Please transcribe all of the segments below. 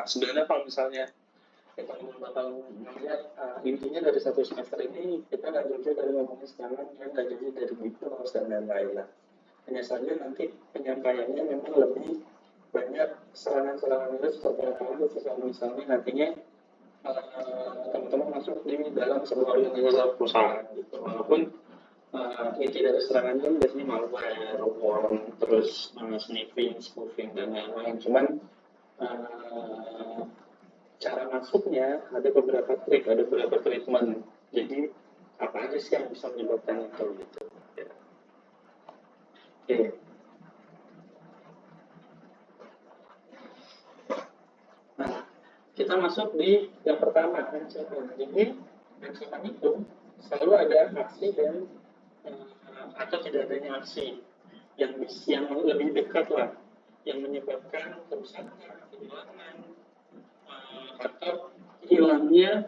Sebenarnya kalau misalnya kita bakal melihat intinya dari satu semester ini kita nggak jauh dari ngomongin sekarang, ya nggak jauh dari mitos dan lain-lain lah. Hanya saja nanti penyampaiannya memang lebih banyak serangan-serangan itu seperti apa itu kalau misalnya nantinya teman-teman masuk di dalam sebuah organisasi perusahaan gitu. Walaupun inti dari serangan kan biasanya malware, worm, terus sniffing, spoofing dan lain-lain. Cuman cara masuknya ada beberapa trik, ada beberapa treatment. Jadi apa aja sih yang bisa menyebabkan itu gitu. Ya. Oke. Nah, kita masuk di yang pertama ancaman. Jadi ancaman itu selalu ada aksi dan atau tidak adanya aksi yang lebih dekat lah, yang menyebabkan kerusakan, kehilangan atau hilangnya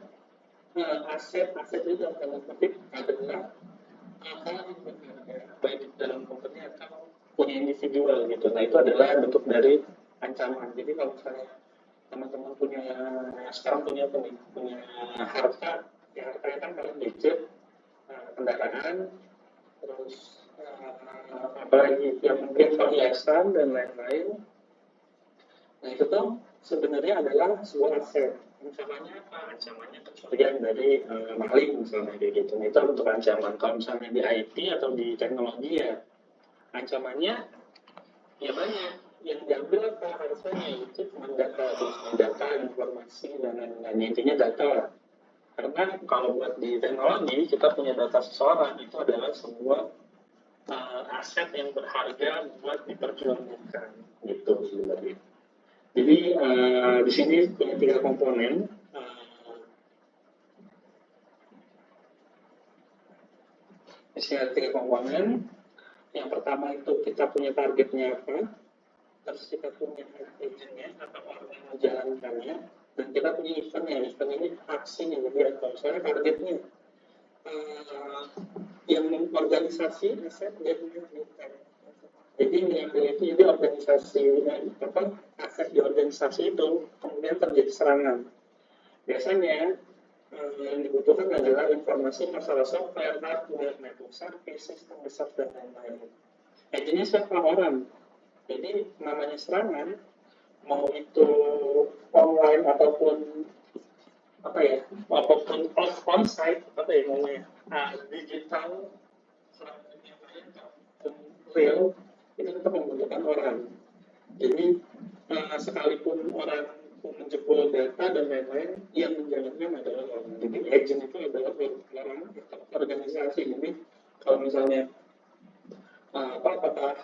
aset itu dalam kutip adalah hal yang berharga baik dalam company atau punya individual gitu. Nah itu adalah bentuk dari ancaman. Jadi kalau misalnya teman-teman sekarang punya harta, ya hartanya kan paling gadget, kendaraan, terus apalagi yang mungkin perhiasan dan lain-lain. Nah itu tuh sebenarnya adalah sebuah aset. Ancamannya apa? Ancamannya pencurian dari maling misalnya kayak gitu. Nah, itu untuk ancaman. Kalau misalnya di IT atau di teknologi ya ancamannya ya banyak. Yang diambil apa harusnya itu cuma data, informasi dan lain-lain. Intinya data lah. Karena kalau buat di teknologi kita punya data seseorang itu adalah sebuah aset yang berharga buat diperjualbelikan gitu sebenarnya. Jadi di sini punya 3 komponen. Di sini ada 3 komponen. Yang pertama itu kita punya targetnya apa, terus kita punya agentnya atau orang yang menjalankannya, dan kita punya eventnya. Event ini aksinya, jadi kalau misalnya targetnya yang organisasi aset dan jadi mengambil itu, jadi organisasi aset di organisasi itu kemudian terjadi serangan. Biasanya yang dibutuhkan adalah informasi masalah software, hardware, network service, sistem besar dan lain-lain. Intinya siapa orang. Jadi namanya serangan, mau itu online ataupun apapun on-site, digital, real, itu tetap membutuhkan orang. Jadi sekalipun orang menjebol data dan lain-lain, yang menjalankan adalah orang. Jadi agent itu adalah orang organisasi. Jadi kalau misalnya apakah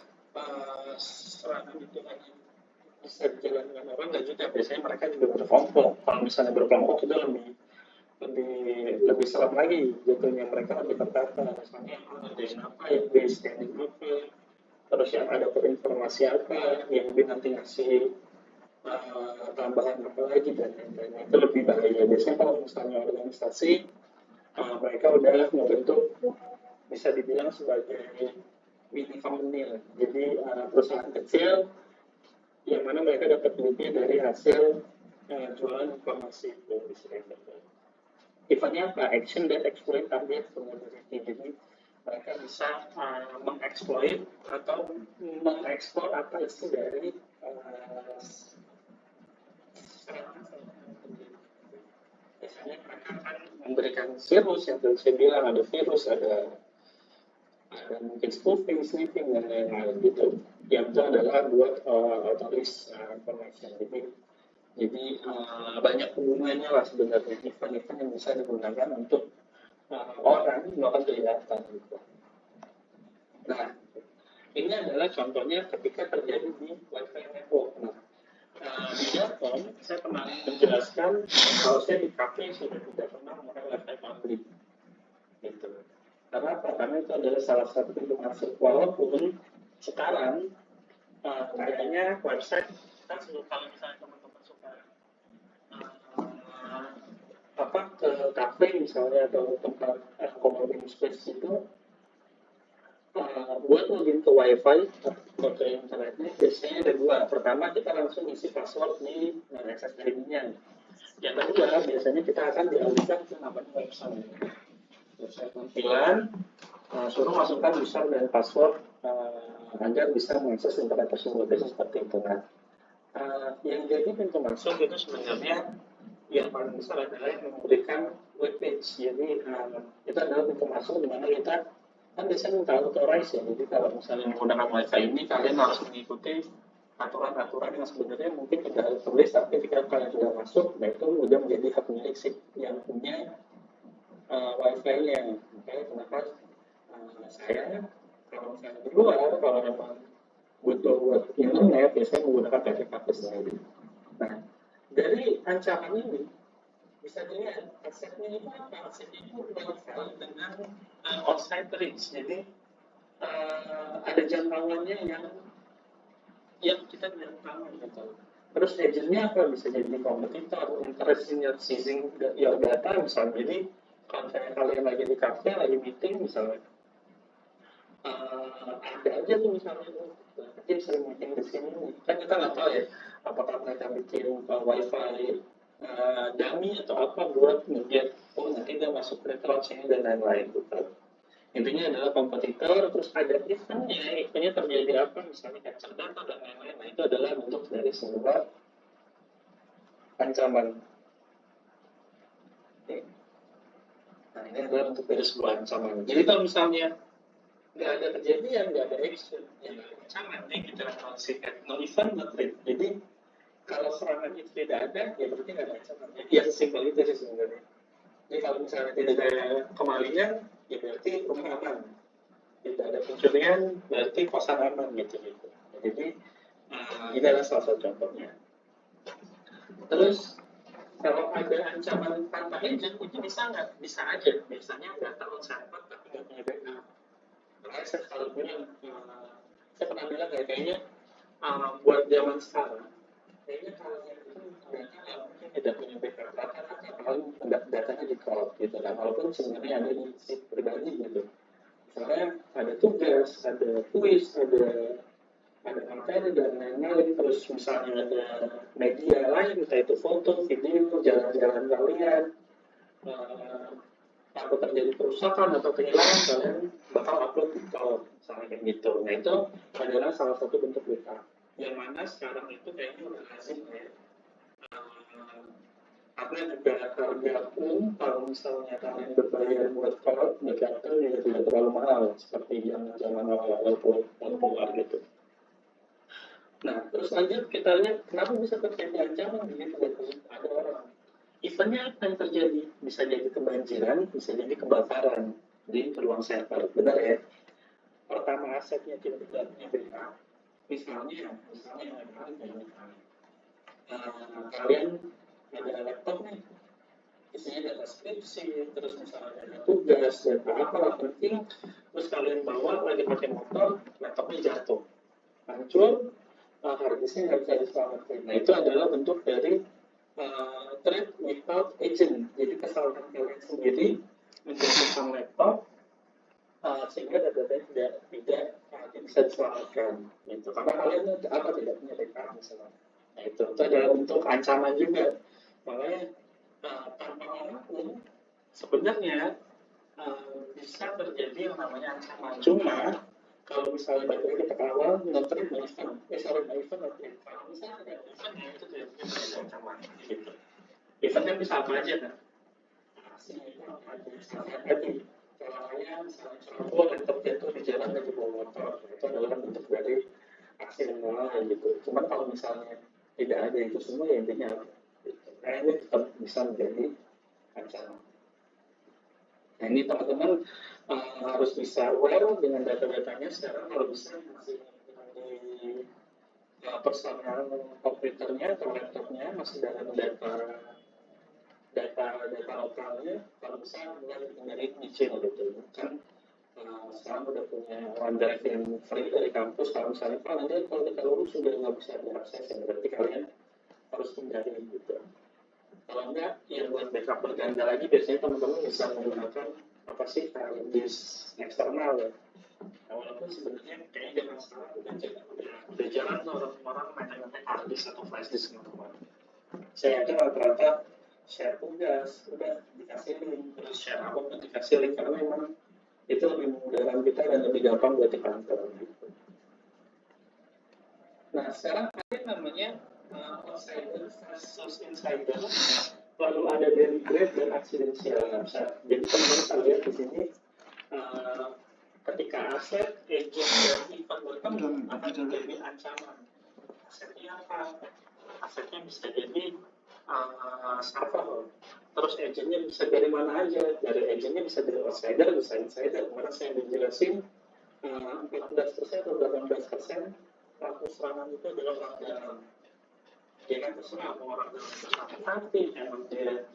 serangan itu hanya bisa dijalankan orang, dan juga biasanya mereka juga berkelompok. Kalau misalnya berkelompok itu lebih serem lagi jatuhnya, mereka lebih tertata. Misalnya ada apa, yang di scanning apa, terus yang ada informasi apa, yang nanti ngasih tambahan apa lagi dan lain-lain. Itu lebih bahaya. Biasanya kalau misalnya organisasi mereka udah membentuk bisa dibilang sebagai mini company. Jadi perusahaan kecil yang mana mereka dapat duitnya dari hasil jualan informasi itu. Eventnya apa? Action that exploit target vulnerability. Jadi mereka bisa mengeksploit atau mengeksplor apa isi dari biasanya mereka akan memberikan virus, yang tadi saya bilang ada virus, ada mungkin spoofing, sniffing dan lain-lain gitu. Yang itu adalah buat authorized information. Jadi banyak hubungannya lah sebenarnya event-event yang bisa digunakan untuk orang melakukan kejahatan gitu. Nah, ini adalah contohnya ketika terjadi di Wi-Fi network. Nah, di Japon saya pernah menjelaskan kalau saya di kafe sudah tidak pernah memakai Wi-Fi publik gitu. Karena apa? Karena itu adalah salah satu pintu masuk. Walaupun sekarang kayaknya website kan kalau misalnya teman-teman suka ke kafe misalnya atau tempat coworking space itu buat login ke WiFi atau ke internetnya biasanya ada dua. Pertama kita langsung isi password di SSID-nya. Yang kedua biasanya kita akan dialihkan ke namanya website. Website tampilan, suruh masukkan user dan password agar bisa mengakses internet tersebut. Itu seperti itu kan. Yang jadi pintu masuk itu sebenarnya yang paling besar adalah yang memberikan web page. Jadi itu adalah pintu masuk di mana kita kan biasanya minta authorize ya. Jadi kalau misalnya menggunakan wifi ini kalian harus mengikuti aturan-aturan yang sebenarnya mungkin tidak tertulis, tapi ketika kalian sudah masuk, nah itu sudah menjadi hak milik si yang punya wifi-nya. Makanya kenapa saya kalau misalnya di luar, kalau memang butuh buat internet, biasanya menggunakan PPKP sendiri. Nah, dari ancaman ini bisa dilihat asetnya itu apa? Asetnya itu wifi dengan outside reach. Jadi ada jangkauannya yang kita tidak tahu gitu. Terus agentnya apa? Bisa jadi kompetitor, interest in seizing your data misalnya. Jadi kalau kalian lagi di cafe, lagi meeting misalnya, ada aja tuh misalnya mungkin sering meeting di sini kan kita nggak tahu ya apakah mereka bikin wifi dummy atau apa buat ngeliat nanti dia masuk ke sini dan lain-lain gitu. Intinya adalah kompetitor, terus ada eventnya terjadi apa misalnya capture data dan lain-lain. Nah itu adalah bentuk dari sebuah ancaman. Nah ini adalah bentuk dari sebuah ancaman. Jadi kalau misalnya nggak ada kejadian, nggak ada action, ya nggak ada ancaman. Ini kita klasifikasikan no event, no threat. Jadi kalau serangan itu tidak ada, ya berarti nggak ada ancaman. Ya sesimpel itu sih sebenarnya. Jadi kalau misalnya tidak ada kemalingan, ya berarti rumah aman. Tidak ada pencurian, berarti kosan aman gitu. Jadi ini adalah salah satu contohnya. Terus kalau ada ancaman tanpa agent itu bisa nggak? Bisa aja. Biasanya nggak terlalu server tapi nggak punya backup. Makanya saya selalu punya, saya pernah bilang kayaknya buat zaman sekarang, kayaknya kalian itu data mungkin tidak punya backup rata-rata kalau datanya di cloud gitu kan, walaupun sebenarnya ada di sip pribadi gitu. Misalnya ada tugas, ada kuis, ada materi dan lain-lain, terus misalnya ada media lain, entah itu foto, video, jalan-jalan kalian, takut terjadi kerusakan atau kehilangan, kalian bakal upload di cloud, misalnya kayak gitu. Nah itu adalah salah satu bentuk backup. Yang mana sekarang itu kayaknya udah lazim ya. Karena juga harga pun kalau misalnya kalian berbayar buat cloud, backup juga tidak terlalu mahal seperti yang zaman awal-awal keluar gitu. Nah, terus lanjut kita lihat kenapa bisa terjadi ancaman begitu ada orang. Eventnya apa yang terjadi? Bisa jadi kebanjiran, bisa jadi kebakaran di ruang server. Benar ya? Pertama asetnya tidak punya backup. Misalnya kalian ada laptop nih, isinya data skripsi, terus misalnya ada tugas, data apa penting, terus kalian bawa lagi pakai motor, laptopnya jatuh, hancur, harddisknya nggak bisa diselamatkan. Nah itu adalah bentuk dari threat without agent. Jadi kesalahan kalian sendiri menjatuhkan laptop sehingga data-datanya tidak bisa diselamatkan. Gitu. Karena kalian tidak punya backup misalnya. Nah itu adalah bentuk ancaman juga. Makanya tanpa orang pun sebenarnya bisa terjadi yang namanya ancaman. Cuma kalau misalnya balik lagi kita ke awal, non-trade by event, by event, non-trade. Kalau misalnya ada event, ya itu tidak ada ancaman. Gitu. Eventnya bisa apa aja kan? Aksinya itu apa aja? Misalnya tadi, caranya misalnya contoh dan terjatuh di jalan lagi bawa motor, itu adalah bentuk dari aksi yang mulai gitu. Cuman kalau misalnya tidak ada itu semua, ya intinya gitu. Nah ini tetap bisa menjadi ancaman. Nah ini teman-teman harus bisa aware dengan data-datanya. Sekarang kalau bisa masih di personal komputernya atau laptopnya masih dalam data lokalnya, kalau bisa mulai dari nyicil gitu kan. Sekarang udah punya OneDrive yang free dari kampus. Kalau misalnya nanti kalau kita lulus sudah nggak bisa diakses, ya berarti kalian harus hindari gitu. Kalau enggak, yang buat backup berganda lagi biasanya teman-teman bisa menggunakan apa sih hard disk eksternal ya. Nah, walaupun sebenarnya kayaknya zaman sekarang udah jalan tuh orang-orang main-main hard disk atau flash disk teman-teman. Saya yakin rata-rata share tugas udah dikasih link, terus share apapun dikasih link, karena memang itu lebih memudahkan kita dan lebih gampang buat dipantau gitu. Nah, sekarang ada namanya outsider versus insider, lalu ada deliberate dan accidental. Jadi teman-teman bisa lihat di sini ketika aset, agent, dan event bertemu akan menjadi ancaman. Asetnya apa? Asetnya bisa jadi server, terus agentnya bisa dari mana aja. Dari agentnya bisa dari outsider, bisa insider. Kemarin saya udah jelasin 14% atau 18% pelaku serangan itu adalah orang dalam. Dia kan terserah mau orang dalam itu sakit hati, emang dia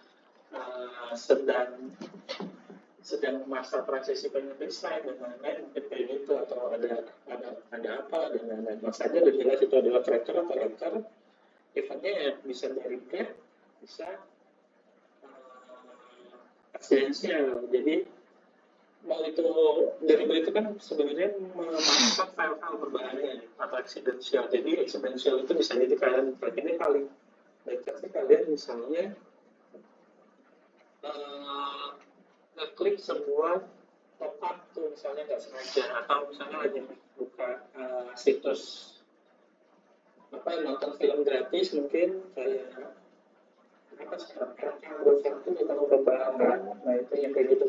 sedang masa transisi penyakit lain dan lain-lain, mungkin kayak gitu, atau ada apa dan lain-lain. Mas aja udah jelas itu adalah tracker atau hacker. Eventnya ya bisa dari gap, bisa accidental. Jadi mau itu dari itu kan sebenarnya memasukkan file-file berbahaya atau accidental. Jadi accidental itu bisa jadi kalian ini paling baik sih kalian misalnya ngeklik sebuah pop-up tuh misalnya nggak sengaja, atau misalnya lagi buka situs nonton film gratis mungkin kayak sekarang browser itu kita mau pembahasan. Nah itu yang kayak gitu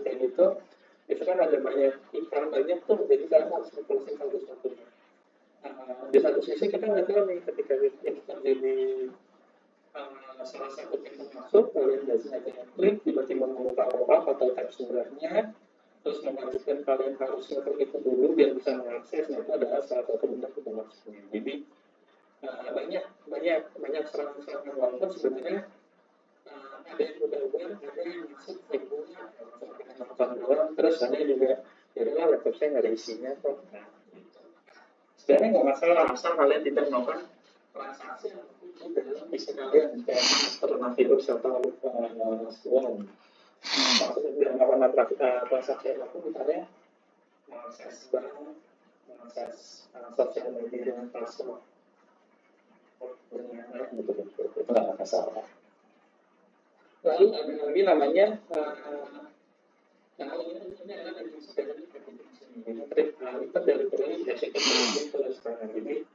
itu kan ada banyak iklan banyak tuh, jadi kalian harus closing satu-satunya. Di satu sisi kita nggak tahu nih ketika itu terjadi salah satu pintu masuk, kalian nggak sengaja klik, tiba-tiba membuka pop-up atau tab sebenarnya, terus memastikan kalian harus ngeklik itu dulu biar bisa mengakses. Nah itu adalah salah satu bentuk pintu masuknya. Jadi banyak serangan-serangan, walaupun sebenarnya ada yang udah ada yang masuk reguler, nonton doang, terus ada juga jadilah laptop saya nggak ada isinya kok. Nah, gitu. Sebenarnya nggak masalah asal kalian tidak melakukan transaksi itu dalam isi kalian kayak terkena virus atau swarm. Maksudnya tidak melakukan transaksi apapun, misalnya mengakses bank, mengakses sosial media dengan password dengan lain betul-betul itu nggak masalah. Lalu ada lagi namanya ini adalah dari terus serangan. Jadi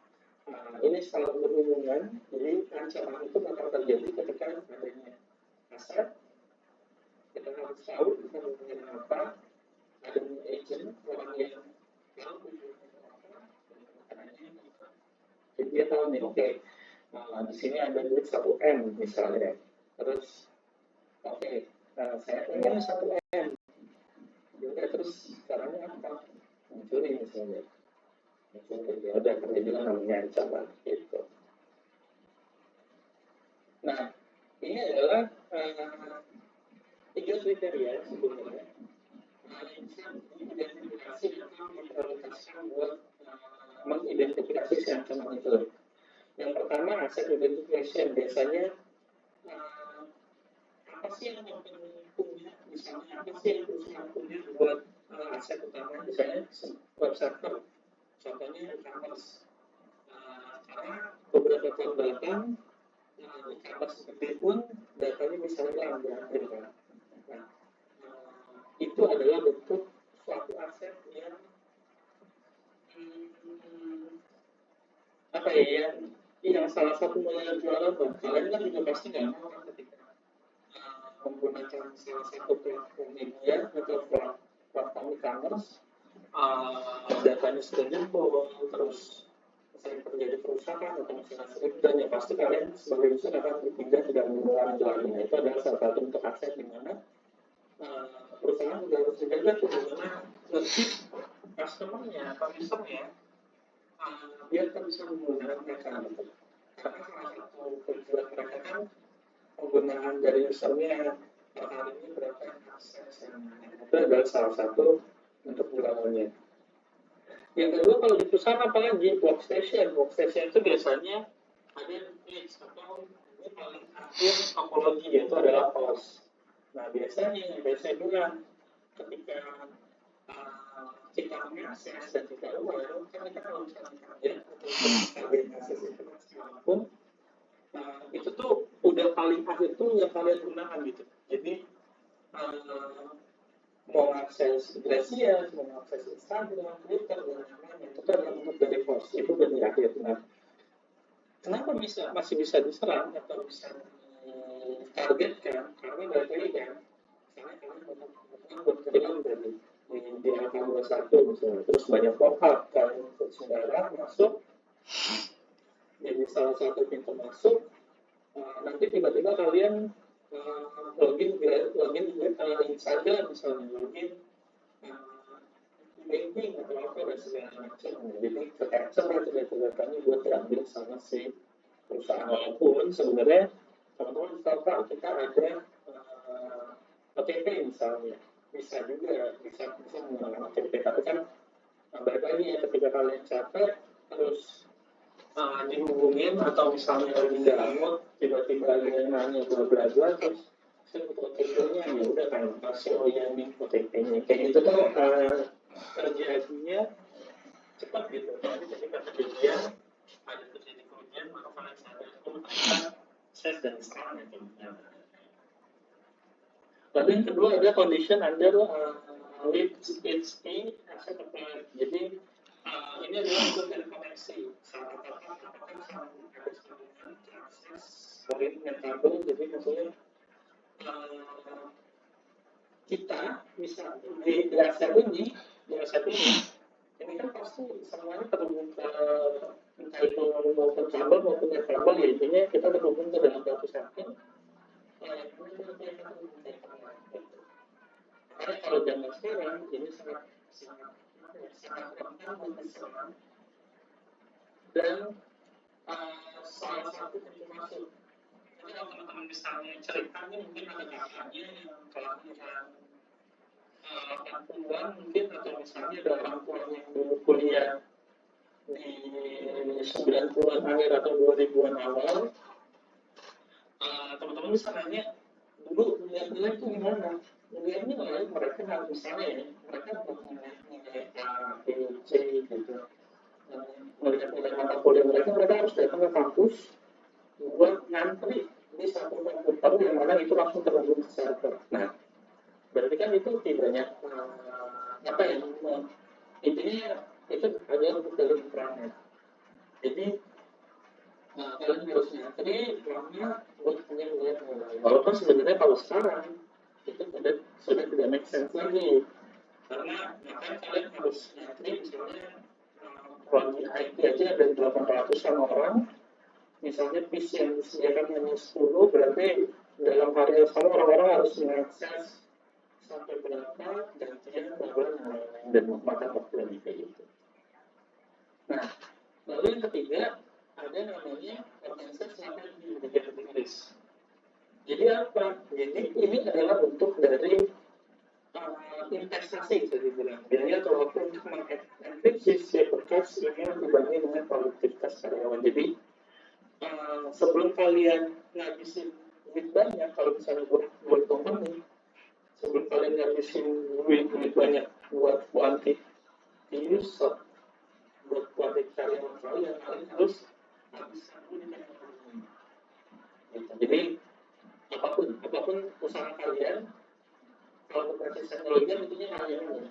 ini salah berhubungan. Jadi ancaman itu bakal terjadi ketika adanya aset, kita harus tahu kita menggunakan apa, adanya agent, orang yang tahu jadi dia tahu nih, oke, di sini ada duit 1M misalnya, terus oke, saya punya 1M, ya terus caranya apa? Mencuri misalnya, ya udah terjadilah namanya ancaman gitu. Nah, ini adalah 3 kriteria sebenarnya identifikasi atau memprioritaskan buat mengidentifikasi si ancaman itu. Yang pertama asset identification, biasanya apa sih yang punya, misalnya apa sih yang perusahaan punya buat aset utama, misalnya web server, contohnya e-commerce. Karena beberapa tahun belakang e-commerce seperti pun datanya bisa hilang berakhir kan. Nah, itu adalah bentuk suatu aset yang salah satu modal jualan bang. Kalian kan juga pasti nggak mau kan ketika menggunakan salah satu platform media atau platform e-commerce, datanya sudah jebol, terus misalnya terjadi kerusakan atau misalnya dan ya pasti kalian sebagai user akan berpindah tidak menggunakan jualannya. Itu adalah salah satu bentuk aset di mana perusahaan juga harus dijaga bagaimana lebih customer-nya atau user-nya biar kita bisa menggunakan mereka. Karena salah satu tujuan mereka kan penggunaan dari usernya hari ini berapa akses yang itu adalah salah satu untuk jualannya. Yang kedua, kalau di perusahaan apalagi workstation itu biasanya ada page atau ini paling akhir topologi, yaitu adalah host. Nah biasanya juga ketika kita mengakses dan kita aware, kan kita kalau misalnya kerja atau kita akses informasi apapun, itu tuh udah paling akhir tuh yang kalian gunakan gitu. Jadi mau akses Glacier, mau akses Instagram, Twitter, dan lain-lain, itu kan untuk dari host, itu udah di akhir. Nah, kenapa masih bisa diserang atau bisa ditargetkan? Karena balik lagi kan, misalnya kalian membutuhkan berkeliling dari di angka 21 misalnya, terus banyak pop-up, kalian sembarang masuk, jadi salah satu pintu masuk, nanti tiba-tiba kalian login Instagram misalnya, login banking atau apa dan segala macam. Jadi ke-capture itu data-datanya buat diambil sama si perusahaan. Walaupun sebenarnya teman-teman tahu Pak, kita ada OTP misalnya, bisa juga bisa menggunakan OTP, tapi kan balik lagi ya, ketika kalian capek terus dihubungin atau misalnya lagi download tiba-tiba ada yang nanya bla bla bla, terus saya butuh OTP-nya, ya udah kan kasih nih OTP-nya kayak gitu tuh terjadinya cepat gitu. Jadi ketika kejadian ada terjadi kerugian, maka kalian sadar kita save dan sekarang itu. Lalu yang kedua ada condition under with HP asset applied. Jadi ini adalah untuk interkoneksi. Salah katakan harus menggunakan akses poin net kabel. Jadi maksudnya kita bisa di aset ini kan pasti semuanya terhubung ke entah itu maupun kabel maupun net kabel, ya intinya kita terhubung ke dalam satu samping. Karena kalau zaman sekarang ini sangat gampang diserang dan salah satu pintu masuk. Jadi kalau teman-teman misalnya ceritanya mungkin ada kakaknya yang kelahiran 80-an mungkin, atau misalnya ada orang tua yang dulu kuliah di 90-an akhir atau 2000-an awal, teman-teman bisa nanya dulu nilai itu gimana? Nilai mereka harus misalnya ya, mereka nilai A, B, C gitu. Melihat nilai mata kuliah mereka harus datang ke kampus buat ngantri di satu komputer yang mana itu langsung terhubung ke server. Nah, berarti kan itu tidak banyak apa ya, intinya itu adalah untuk dari intranet. Jadi kalian harus ngantri lama buat hanya melihat nilai. Walaupun sebenarnya kalau sekarang itu sudah tidak make sense lagi, karena kalian harus ngantri misalnya kalau di IT aja ada 800-an orang, misalnya PC yang disediakan hanya 10, berarti dalam hari yang sama orang-orang harus mengakses sampai berapa gantian dan makan waktu lagi kayak gitu. Nah, lalu yang ketiga ada namanya advanced method indicator English. Jadi apa? Jadi ini adalah bentuk dari investasi bisa dibilang. Biaya atau waktu untuk mengenkripsi si berkas ini dibanding dengan produktivitas karyawan. Jadi sebelum kalian ngabisin duit banyak, kalau misalnya buat company, sebelum kalian ngabisin duit banyak buat quantity user, buat quantity karyawan kalian harus habiskan duit dengan teknologi. Jadi apapun usaha kalian, kalau berbasis teknologi intinya hanya ini,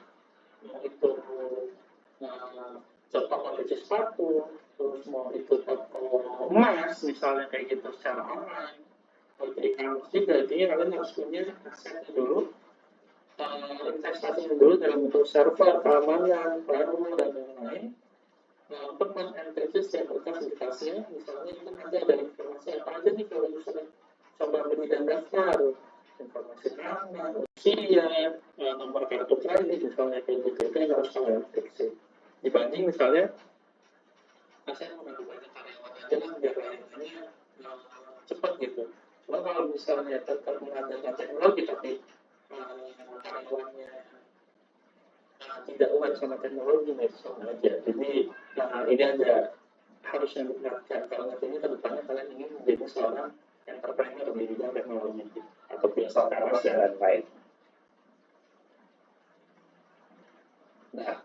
mau itu contoh koleksi sepatu, terus mau itu toko emas misalnya kayak gitu secara online, atau e-commerce juga, intinya kalian harus punya asetnya dulu, investasinya dulu dalam bentuk server, keamanan, firewall dan lain-lain. Untuk mengenkripsi setiap berkas indikasinya, misalnya itu nanti ada informasi apa aja nih kalau misalnya coba beli dan daftar, informasi nama, usia, nomor kartu kredit misalnya kayak gitu, itu yang harus kalian enkripsi. Dibanding misalnya saya mengambil banyak karyawan aja lah biar layanannya cepat gitu. Cuma kalau misalnya tetap mengandalkan teknologi tapi karyawannya tidak aware sama teknologi, sama aja. Jadi ini ada harus yang diperhatikan kalau nantinya ke depannya kalian ingin menjadi seorang entrepreneur di bidang teknologi atau usaha keras dan lain-lain. Nah,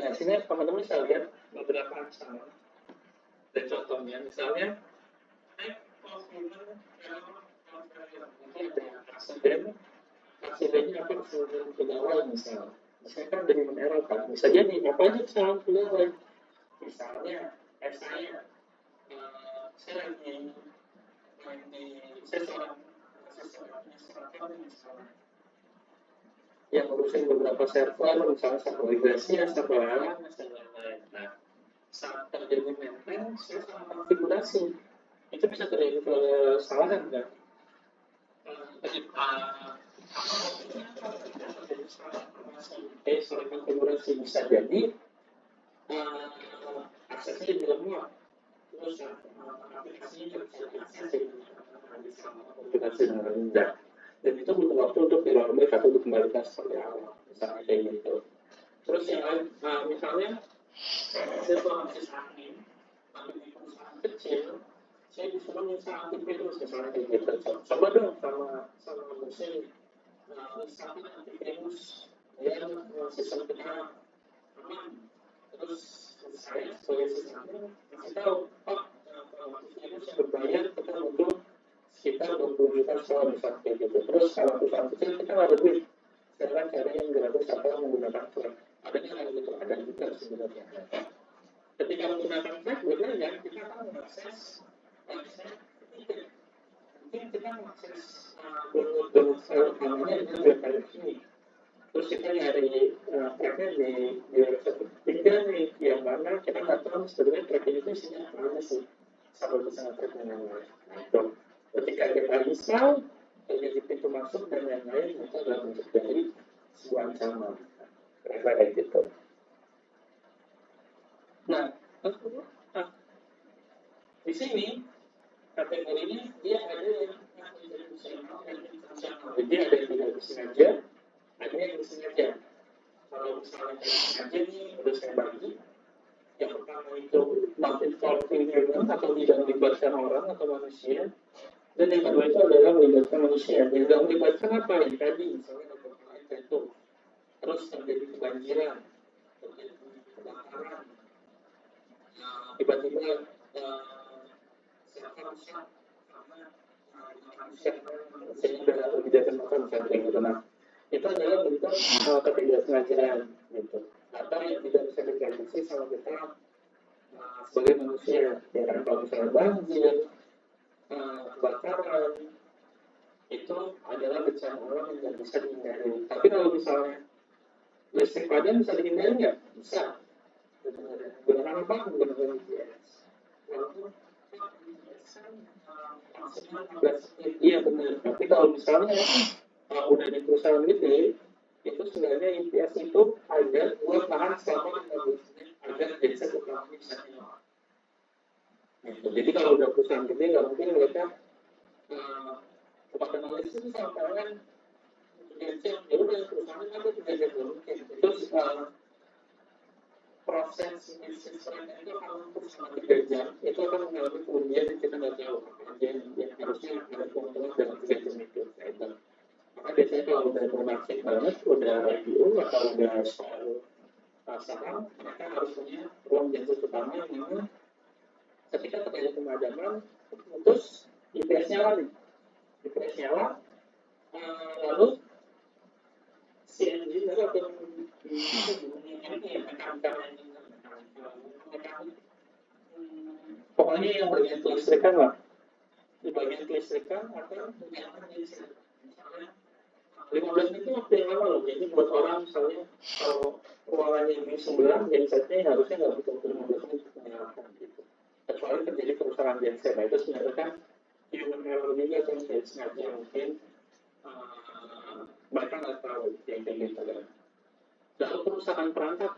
Nah, sini teman-teman bisa lihat beberapa misalnya. Dan contohnya, misalnya, aksidennya apa? Aksiden pegawai misalnya. Misalkan dari error kan, bisa jadi apa aja kesalahan pegawai. Misalnya, saya lagi saya seorang misalnya yang ngurusin beberapa server, misalnya server migrasi, server lain, dan lain-lain. Nah, saat terjadi maintenance, saya salah konfigurasi. Itu bisa terjadi kesalahan kan? Salah konfigurasi bisa jadi aksesnya dilemah. Terus aplikasinya tidak bisa diakses konfigurasi dengan rendah. Dan itu butuh waktu untuk di-rollback atau dikembalikan seperti awal, misalnya kayak gitu. Terus yang lain, misalnya saya seorang sysadmin, tapi di perusahaan kecil, saya disuruh nyusahin antivirus misalnya kayak gitu. Coba dong sama mesin nyusahin antivirus yang sistem kita aman. Terus saya sebagai sysadmin masih tahu, antivirus yang berbayar kita butuh sekitar 20 juta soal misalnya kayak gitu. Terus kalau perusahaan kecil kita nggak ada duit, sekarang cari yang gratis atau menggunakan cloud. Adanya hal itu ada juga sebenarnya. Ketika menggunakan cloud, biasanya kita akan mengakses website ketiga. Mungkin kita mengakses download file utamanya dengan web ini. Terus kita nyari tracknya di website ketiga nih, yang mana kita nggak tahu sebenarnya tracknya itu isinya apa sih. Sampai bisa nge-track dengan lain. Nah itu. Ketika kita install, terjadi pintu masuk dan lain-lain, itu adalah bentuk dari sebuah ancaman. Kayak gitu. Nah, di sini kategorinya dia ada yang intensional dan intensional. Jadi ada yang tidak disengaja, ada yang disengaja. Kalau misalnya disengaja nih, udah saya bagi. Yang pertama itu non-involved environment atau tidak melibatkan orang atau manusia. Dan yang kedua itu adalah melibatkan manusia. Yang tidak melibatkan apa? Yang tadi, misalnya ada itu. Terus terjadi kebanjiran, terjadi kebakaran, tiba-tiba server rusak karena sehingga lebih dari makan misalnya gitu. Nah, itu adalah bentuk ketidaksengajaan gitu. Atau yang tidak bisa diprediksi sama kita sebagai manusia. Ya kan, kalau misalnya banjir, kebakaran, itu adalah bencana alam yang tidak bisa dihindari. Tapi kalau misalnya listrik padam bisa dihindari nggak? Bisa. Gunakan apa? Gunakan GPS. Walaupun iya benar. Tapi kalau misalnya udah di perusahaan gede, itu sebenarnya GPS itu ada buat tahan selama 15 menit agar genset utamanya bisa nyala. Gitu. Jadi kalau udah perusahaan gede nggak mungkin mereka kepada manusia itu sampai genset. Ya udah perusahaan ada tidak ada mungkin. Terus proses bisnis mereka itu akan selama 3 jam, itu akan mengalami kerugian yang kita nggak tahu. Kemudian yang harusnya ada keuntungan dalam 3 jam itu. Maka biasanya kalau udah bermaksud banget, udah IPO atau udah soal saham, mereka harus punya ruang genset utama yang mana ketika terjadi pemadaman, putus IPS nyala nih. IPS nyala, lalu si engineer atau pokoknya yang bagian kelistrikan lah, di bagian kelistrikan akan menyalakan genset. Misalnya 15 menit itu waktu yang lama loh. Jadi buat orang misalnya kalau ruangannya di sebelah, gensetnya harusnya nggak butuh 15 menit untuk menyalakan gitu. Kecuali terjadi kerusakan genset. Nah itu sebenarnya kan human error juga kan, tidak sengaja mungkin mereka nggak tahu yang kayak gitu kan. Lalu kerusakan perangkat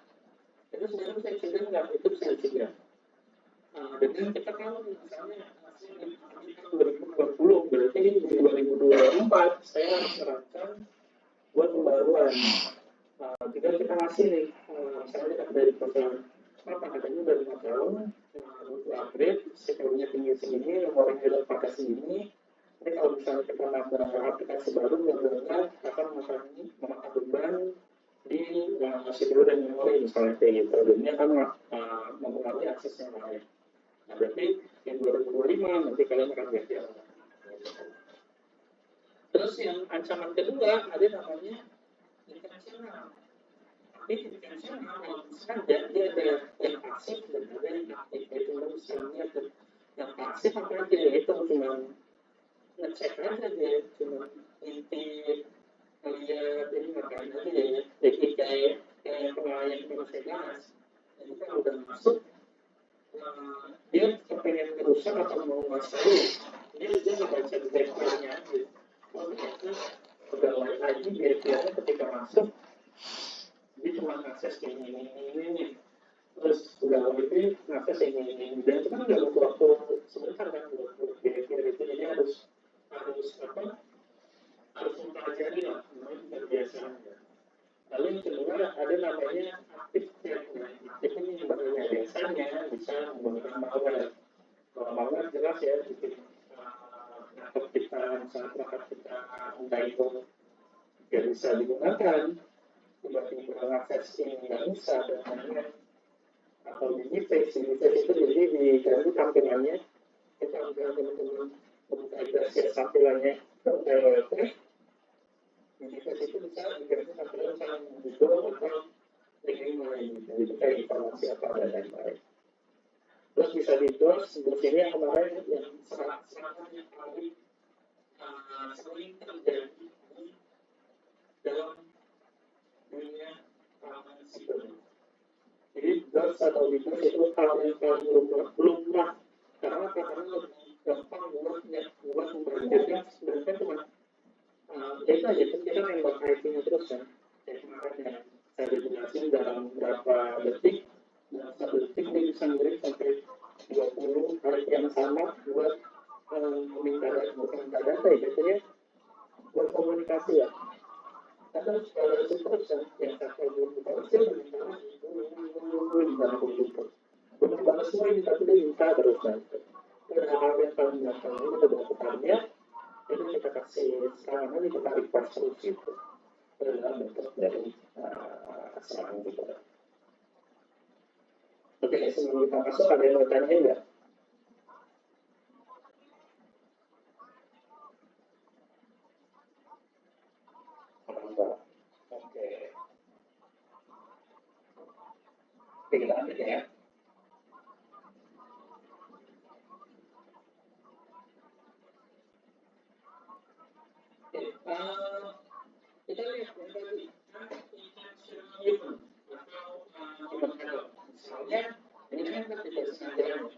itu sebenarnya bisa dicegah nggak? Itu bisa dicegah. Dengan kita tahu misalnya masih di tahun 2020, berarti di 2024 saya harus merancang buat pembaruan. Tinggal kita ngasih nih, misalnya dari perusahaan apa katanya udah 5 tahun, butuh upgrade, CPU-nya tinggi segini, memorinya udah pakai segini. Ini kalau misalnya kita nambah aplikasi baru, mudah-mudahan akan memakan beban di Jadi CPU dan memori misalnya kayak gitu, dan ini akan mempengaruhi akses yang lain. Nah, berarti di 2025 nanti kalian akan ganti alamat. Terus yang ancaman kedua ada namanya intensional. Tapi intensional saja dia ada yang pasif dan ada yang aktif. Itu misalnya yang pasif apa aja, itu cuma ngecek aja dia, cuma intip lihat ini ngapain aja ya. Jadi kayak pengalaman yang saya bahas, jadi kalau udah masuk dia kepengen merusak atau mau menguasai, dia nggak baca behaviornya aja. Oh ternyata pegawai IT behaviornya ketika masuk dia cuma akses ini. Terus pegawai itu akses ini, dan itu kan nggak butuh waktu sebentar kan buat behavior itu, jadi harus mempelajari lah, kebiasaannya. Lalu yang kedua ada namanya aktif threat. Aktif ini biasanya bisa menggunakan malware. Kalau malware jelas ya, bikin laptop kita, misalnya perangkat kita entah itu tidak bisa digunakan, tiba-tiba akses ini nggak bisa dan lain-lain, atau di deface itu jadi diganggu tampilannya. Kita ambil teman-teman membuka aplikasi tampilannya di deface itu bisa diganggu tampilan misalnya Google atau link lain, jadi kayak informasi apa dan lain-lain. Terus bisa di DOS ini yang kemarin yang serangan yang paling sering terjadi dalam dunia keamanan siber. Jadi DOS atau DDoS itu hal yang paling lumrah karena lebih gampang buat memperhatikan sebenarnya cuma itu aja, kita nembak IP-nya terus kan. Kayak kemarin yang saya jelasin dalam beberapa detik, dalam 1 detik dia bisa ngirim sampai 20 IP yang sama buat meminta data ya, biasanya berkomunikasi ya. Kadang kalau itu terus yang saya belum balas dia minta di dalam komputer. Belum balas lagi tapi dia minta terus nanti. Dan hal yang paling gampang ini kita berketarnya, itu kita kasih sekarang nanti kita request terus itu dalam bentuk dari serangan juga. Oke, sebelum kita masuk ada yang mau tanya enggak? Oke, kita lanjut ya. Kita lihat yang tadi intentional atau misalnya ini kan tidak sengaja.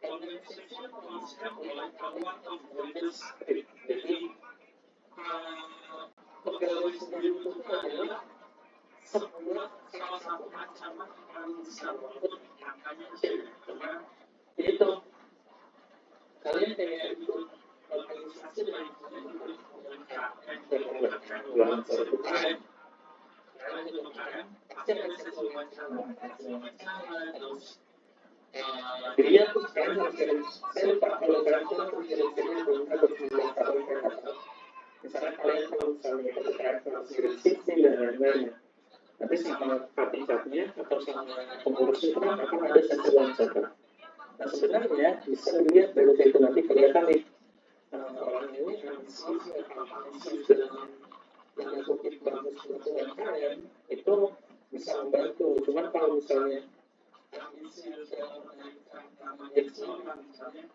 Organization konsep oleh kawan script. Jadi pegawai sendiri itu adalah sebuah salah satu ancaman yang bisa untuk angkanya kecil. Karena itu kalian kayak ikut organisasi dan dalam suatu kalian pasti akan wawancara terus dia tuh sekarang saya lupa kalau kalian tuh kira-kira harus 12 tahun misalnya kalian kalau misalnya ketika harus shifting dan lain-lain, tapi sama kapitanya atau sama pengurusnya itu akan ada sesi wawancara. Nah sebenarnya bisa dilihat dari itu nanti kelihatan nih orang ini ambisius dalam yang kutip bagus untuk UMKM itu bisa membantu. Cuman kalau misalnya ambisius dalam namanya misalnya,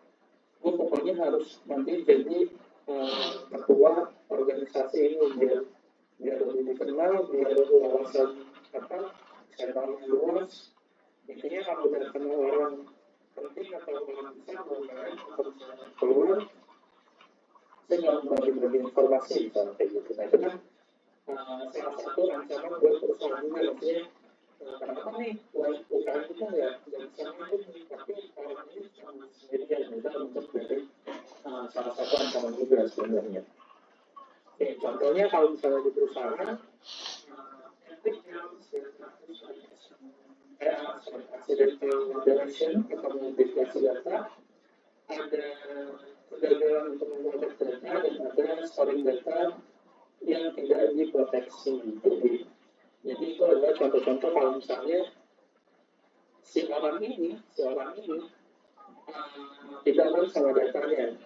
gue pokoknya harus nanti jadi ketua organisasi ini biar lebih dikenal, biar wawasan channelnya luas. Intinya kalau udah kenal orang penting atau orang besar atau keluar, saya nggak bagi informasi misalnya kayak gitu. Nah itu kan salah satu ancaman buat perusahaan juga, maksudnya kenapa nih UKM kita nggak bisa masuk nih, tapi orang ini sendirian juga untuk dari salah satu ancaman juga sebenarnya. Oke, contohnya kalau misalnya di perusahaan accidental moderation atau modifikasi data, ada kegagalan untuk memprotek data dan ada storing data yang tidak diproteksi. Jadi Jadi itu adalah contoh-contoh kalau misalnya si orang ini tidak harus sama datanya.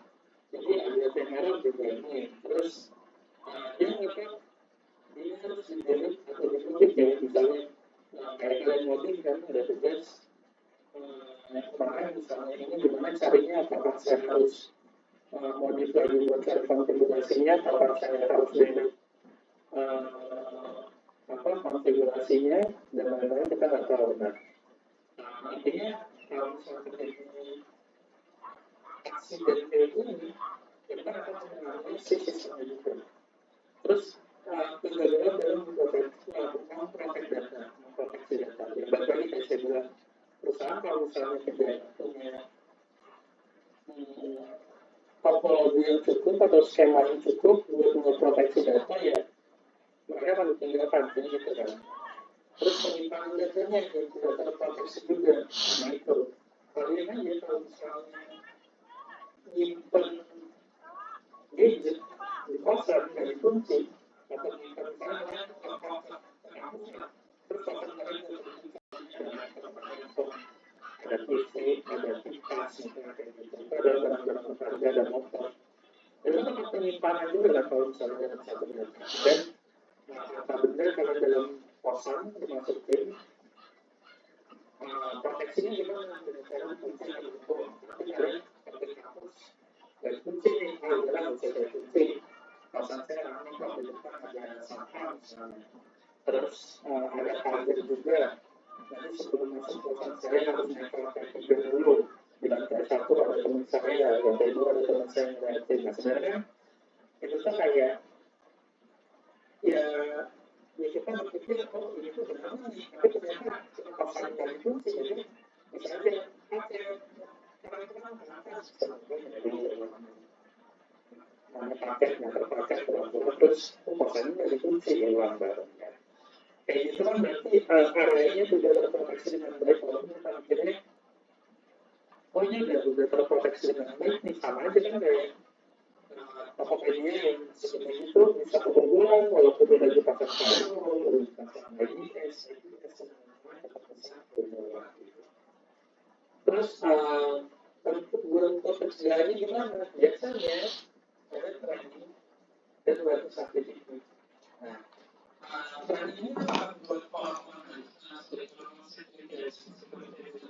Jadi ada pengaruh juga ini. Terus dia ngetek dia harus diedit atau dikutip ya, misalnya kayak kalian ngoding kan ada tugas kemarin misalnya ini gimana caranya, apakah saya harus modif lagi buat cari konfigurasinya, apakah saya harus edit konfigurasinya dan lain-lain, kita nggak tahu. Nah, intinya kalau misalnya terjadi aksiden kayak gini, kita akan menganalisis sistemnya juga. Terus kegagalan dalam memprotek data, memproteksi data. Ya, balik lagi kayak saya bilang, perusahaan kalau misalnya tidak punya topologi yang cukup atau skema yang cukup buat memproteksi data, ya mereka akan ditinggalkan gitu kan. Terus penyimpanan datanya yang tidak terproteksi juga. Nah itu, kalian aja kalau misalnya nyimpen gadget di kosan nggak dikunci atau nyimpen file terus kosan kalian ada PC, ada kipas, ada barang-barang berharga, ada motor. Itu tempat penyimpanan juga lah kalau misalnya dalam satu data. Dan apa benar kalau dalam kosan dimasukin proteksinya gimana dengan cara kunci itu, tapi kalian pakai kampus dari kunci adalah bisa dari kunci. Kosan saya ramai kalau di depan ada sampah misalnya, terus ada pagar juga. Nanti sebelum masuk kosan saya harus naik ke dulu. Di lantai 1 ada teman saya, lantai 2 ada teman saya yang ngeliatin. Nah sebenarnya itu tuh kayak ya kita berpikir oh ini tuh benar nih, tapi ternyata kosan nggak dikunci, jadi misalnya pakai terang-terang kenapa mana paket nggak terpakai terang-terang terus kosannya nggak dikunci, hilang barangnya. Kayak gitu kan berarti areanya sudah terproteksi dengan baik. Kalau kita mikirnya oh ini udah terproteksi dengan baik nih, sama aja kan kayak Tokopedia yang sebenarnya itu bisa kebobolan walaupun udah dipasang firewall, udah dipasang IDS, terus untuk pencegahannya gimana? Biasanya ada training dan web sertifikat. Nah, training ini kan buat orang-orang seperti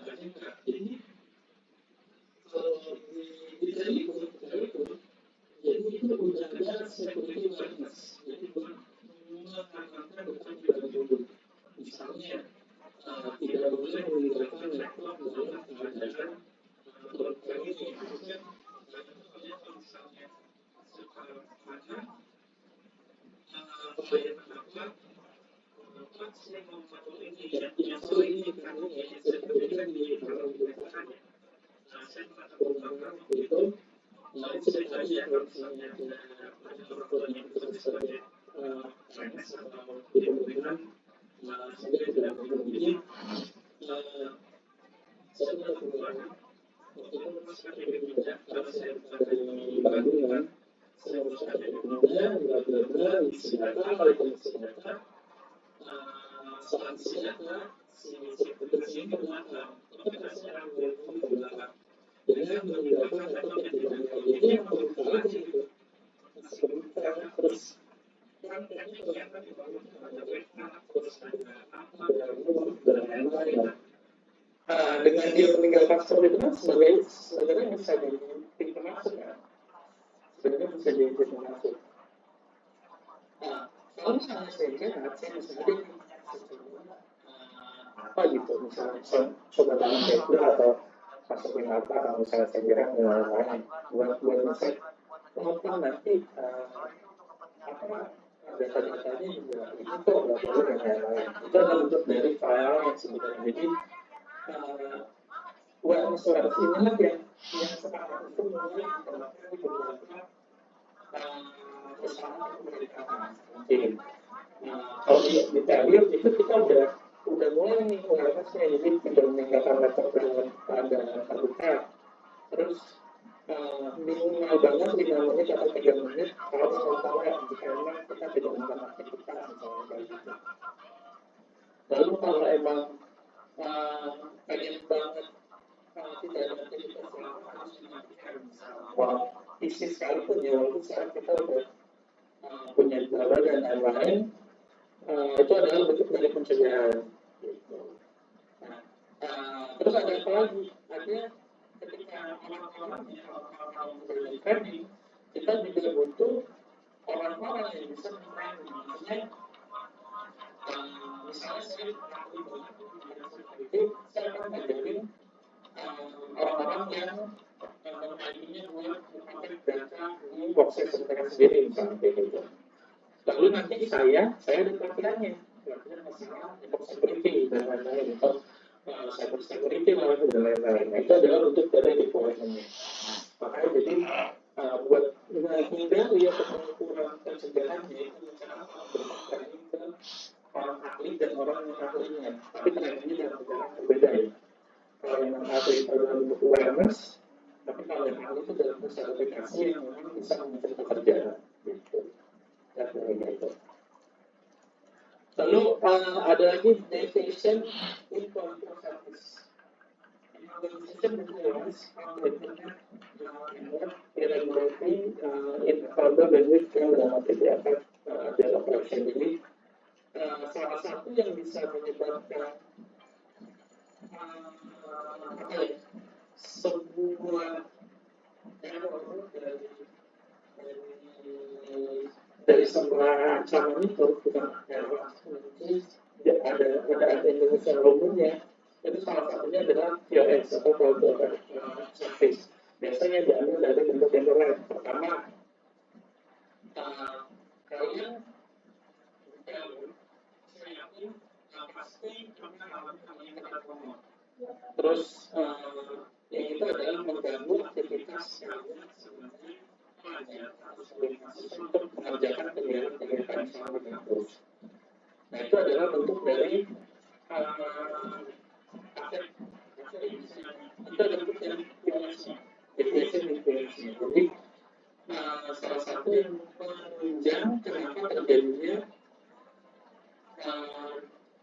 jadi jadi jadi itu udah ada security awareness, jadi mengamankan data pribadi dulu. Misalnya tidak boleh menggunakan laptop dalam keadaan berkreasi, maksudnya kalau misalnya sekarang ada proyek apa saya mau satu ini yang satu ini kan ya saya berikan di dalam gunakan ya. Saya menggunakan itu lain sebenarnya ya kalau misalnya ada peraturan yang kita sebagai trends atau di pemerintahan saya tidak memiliki saya tidak menggunakan waktu itu saya berbeda karena saya dari Bandung kan saya harus ada berbeda bla bla bla isi data kalau itu isi data soal isi data si bersih ke belakang itu kan saya ambil ke belakang dengan meninggalkan data yang tidak jadi yang membuka aja gitu sebentar terus kan ini kelihatan terus ada umur dan lain-lain. Dengan dia meninggalkan seperti itu kan sebenarnya bisa jadi pintu masuk kan, sebenarnya bisa jadi pintu masuk. Kalau misalnya saya jahat, saya misalnya apa gitu, misalnya coba dalam paper atau masukin apa kalau misalnya saya jahat dengan lain-lain buat misalnya penonton nanti apa data-datanya juga itu kok nggak boleh dan lain-lain. Itu adalah bentuk dari file yang sebenarnya jadi awareness inilah yang sekarang itu mulai diterapkan di beberapa perusahaan pemerintahan mungkin. Kalau di Tabir itu kita udah mulai nih awarenessnya, jadi tidak meninggalkan laptop dengan keadaan terbuka. Terus minimal banget 5 menit atau 3 menit kalau misalnya jika memang kita tidak melakukan aktivitas misalnya kayak gitu. kalau emang pengen banget tidak ada aktivitas yang harus dimatikan, misalnya isi sekalipun ya, walaupun sekarang kita udah punya gejala dan lain-lain, itu adalah bentuk dari pencegahan. Gitu. Nah, terus ada apa lagi? Ada ketika orang-orang yang trading, kita juga butuh orang-orang yang bisa memahami. Maksudnya, misalnya saya saya akan ngajarin orang-orang yang memahaminya buat memakai data di workspace mereka sendiri, misalnya kayak gitu. Lalu nanti saya ada pelatihannya masalah network security dan lain-lain, atau cyber security dan lain-lain. Nah, itu adalah untuk dari deployment-nya. Makanya jadi buat menghindari ya pengukuran pencegahannya itu misalnya bertanya ke orang ahli dan orang yang ahlinya. Tapi ternyata ini dalam negara berbeda ya. Kalau yang ahli itu dalam bentuk awareness, tapi kalau yang ahli itu dalam bentuk sertifikasi yang memang bisa mengikuti pekerjaan. Gitu. Gitu. Lalu ada lagi deviation in control service. Deviation influence irregularity in further bandwidth yang dalam kegiatan dalam operation. Jadi salah satu yang bisa menyebabkan sebuah error dari sebuah ancaman itu bukan error, ada Indonesia umumnya. Itu salah satunya adalah POS atau Product Service. Biasanya diambil dari bentuk yang lain. Pertama, kalian saya yakin pasti kami mengalami yang kita ngomong. Terus yang itu adalah mengganggu aktivitas kalian sebenarnya untuk mengerjakan kegiatan selama kampus. Nah, itu adalah bentuk dari itu adalah bentuk dari influence-nya. Jadi salah satu yang menunjang kenapa terjadinya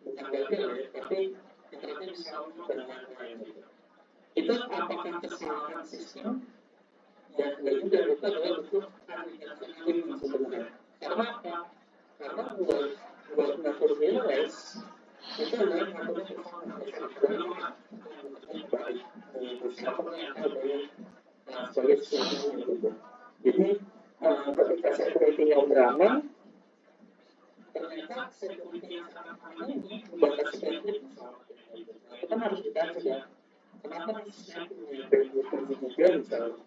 bukan gagal ya, tapi ternyata bisa bermain. Itu apakah kesalahan sistem? Ya, enggak juga, itu adalah bentuk aplikasi yang sebenarnya. Karena apa? Karena buat ngatur POS itu adalah ngaturnya kesalahan baik di siapapun yang ada sebagai sesuatu yang gitu. Jadi ketika security-nya udah aman, ternyata security yang sangat aman ini membatasi bandwidth misalnya. Itu kan harus dikaji ya. Kenapa sistem punya bandwidth juga misalnya?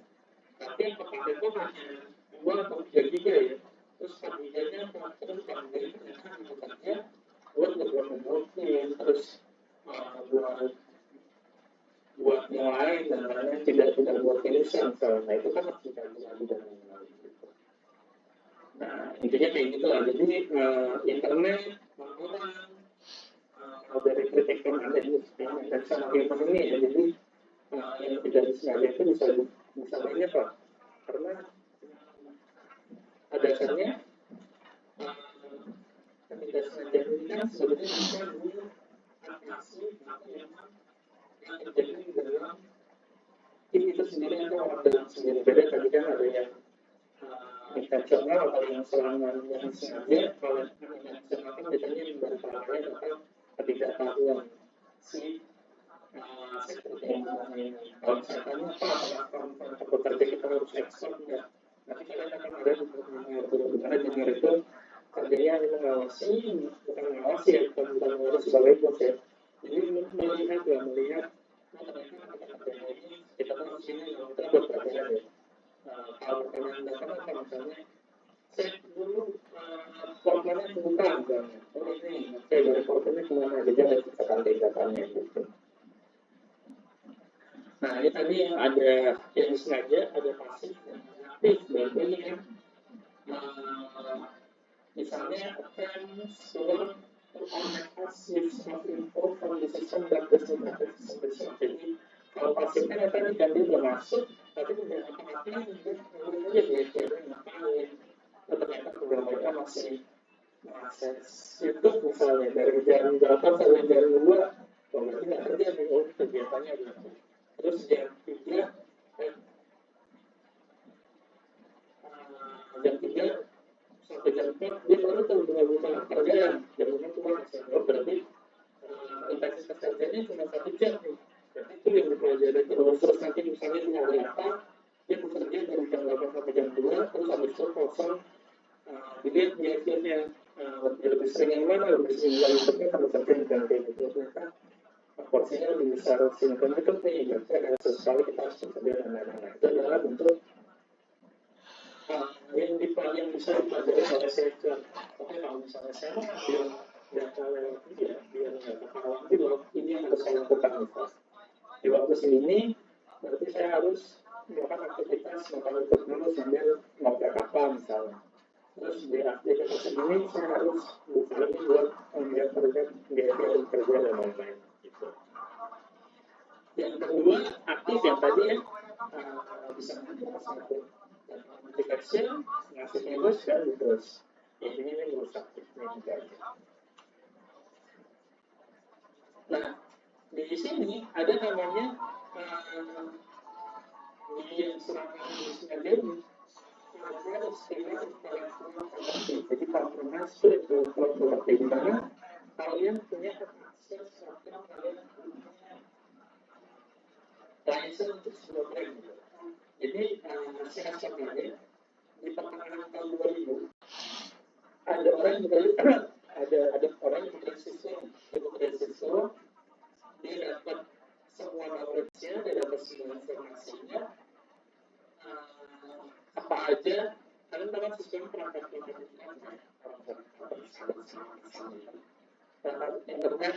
Tapi yang kepada itu hanya 2 atau 3 giga ya. Terus kabinetnya terus kabinetnya ternyata dibuatnya buat ngebuat terus buat yang lain dan lainnya tidak buat finishing misalnya. Nah itu kan harus dikaji lagi dan lain-lain gitu. Nah intinya kayak gitu lah. Jadi internet orang dari kritik yang ada di sistem dan sama human ini ya. Jadi yang tidak disengaja itu bisa banyak lah. Karena dasarnya ketidaksengaja ini kan sebenarnya bisa diatasi yang terjadi di dalam tim itu sendiri atau orang dalam sendiri. Beda tadi kan ada yang intensional atau yang serangan yang sengaja. Kalau yang intensional kan biasanya yang berparalel atau ketidaktahuan si seperti yang namanya. Kalau misalkan apa bekerja kita harus ekspor enggak. Nanti kalian akan ada di mana junior itu kerjanya mengawasi, bukan mengawasi ya, bukan mengawasi sebagai bos ya. Jadi melihat kita kan di sini kita buat pertanyaan ya. Kalau pertanyaan datang apa misalnya, saya dulu portnya buka misalnya. Oh ini, saya dari portnya kemana aja dan kita kantor-kantornya gitu. Nah ini tadi yang ada yang sengaja, ada pasif dan aktif. Berarti ini kan misalnya akan store passive info from the system that does not have system. Jadi kalau pasifnya tadi kan dia belum masuk, tapi tidak apa-apa dia ngapain, ternyata programmernya masih akses YouTube misalnya dari jam 8 sampai jam 2, oh berarti nggak kerja nih, oh kegiatannya gitu. Terus jam 3 sampai jam 4 dia baru tuh buka kerjaan, jam 5 pulang. Oh berarti intensitas kerjanya cuma 1 jam nih. Berarti itu yang dipelajari terus nanti misalnya di hari apa dia bekerja dari jam 8 sampai jam 2, terus habis itu kosong dilihat di akhirnya lebih sering yang mana, lebih sering yang YouTube-nya kan bekerja dengan kayak gitu. Ternyata porsinya lebih besar singkat YouTube nih, berarti ada sesuatu kita harus bekerja dan lain-lain. Itu adalah bentuk yang bisa dipelajari oleh saya. Oke, kalau misalnya saya mau ambil data lewat dia, biar nggak ketahuan gitu, ini yang harus saya lakukan. Di waktu segini, berarti saya harus melakukan aktivitas melakukan YouTube dulu sambil ngobrol apa misalnya. Terus di aktivitas segini saya harus buka lagi buat biaya kerja dan lain-lain. Gitu. Yang kedua, aktif yang tadi ya, bisa mengajar satu aplikasi ngasih news kan terus ini rusak juga. Nah di sini ada namanya yang selama ini jadi jadi compromise itu properti di mana kalian punya akses atau kalian punya license untuk sebuah brand. Jadi saya sampaikan di pertengahan tahun 2000 ada orang yang beresiko dia dapat semua knowledge-nya, dia dapat semua informasinya apa aja, kalian dapat sistem perangkat internet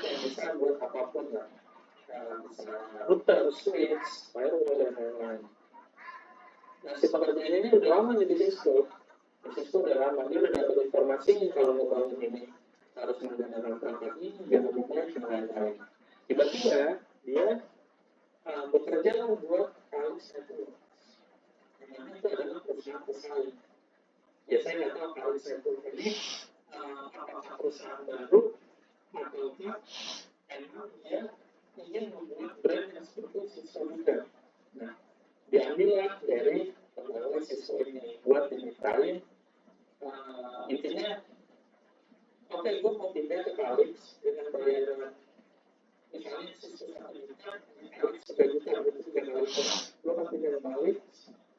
yang bisa buat apapun lah, bisa router, switch, firewall dan lain-lain. Nah, si pekerjaan ini udah lama nih di Cisco udah lama, dia udah dapat informasi kalau mau bangun ini harus menggunakan perangkat ini, biar lebih dan lain-lain. Tiba-tiba dia bekerja buat Calix Networks. Yang itu adalah perusahaan pesaing. Ya saya nggak tahu Calix Networks ini apakah perusahaan baru ataukah emang dia ingin membuat brand yang seperti Cisco juga. Nah, diambillah dari pegawai Cisco ini buat dimintain intinya oke, gue mau pindah ke Calix dengan bayaran misalnya Cisco 1 juta, Calix 3 juta, itu juga gue mau pindah ke Calix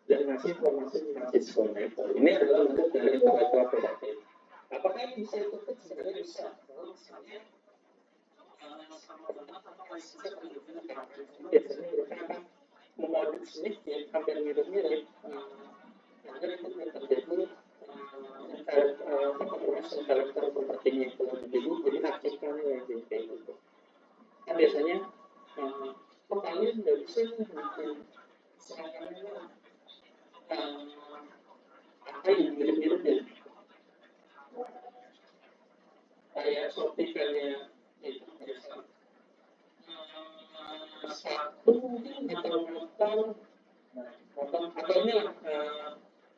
dan ngasih informasi tentang Cisco. Ini adalah bentuk dari intellectual property. Apakah ini bisa tutup? Sebenarnya bisa. Kalau misalnya sama-sama biasanya mereka memodif sedikit, hampir mirip-mirip. Karena itu yang terjadi intellectual property-nya itu jadi hak ciptanya yang kayak gitu. Kan biasanya kalian nggak bisa bikin serangannya apa yang mirip-mirip ya, kayak sotikannya itu biasa satu mungkin atau motor atau ini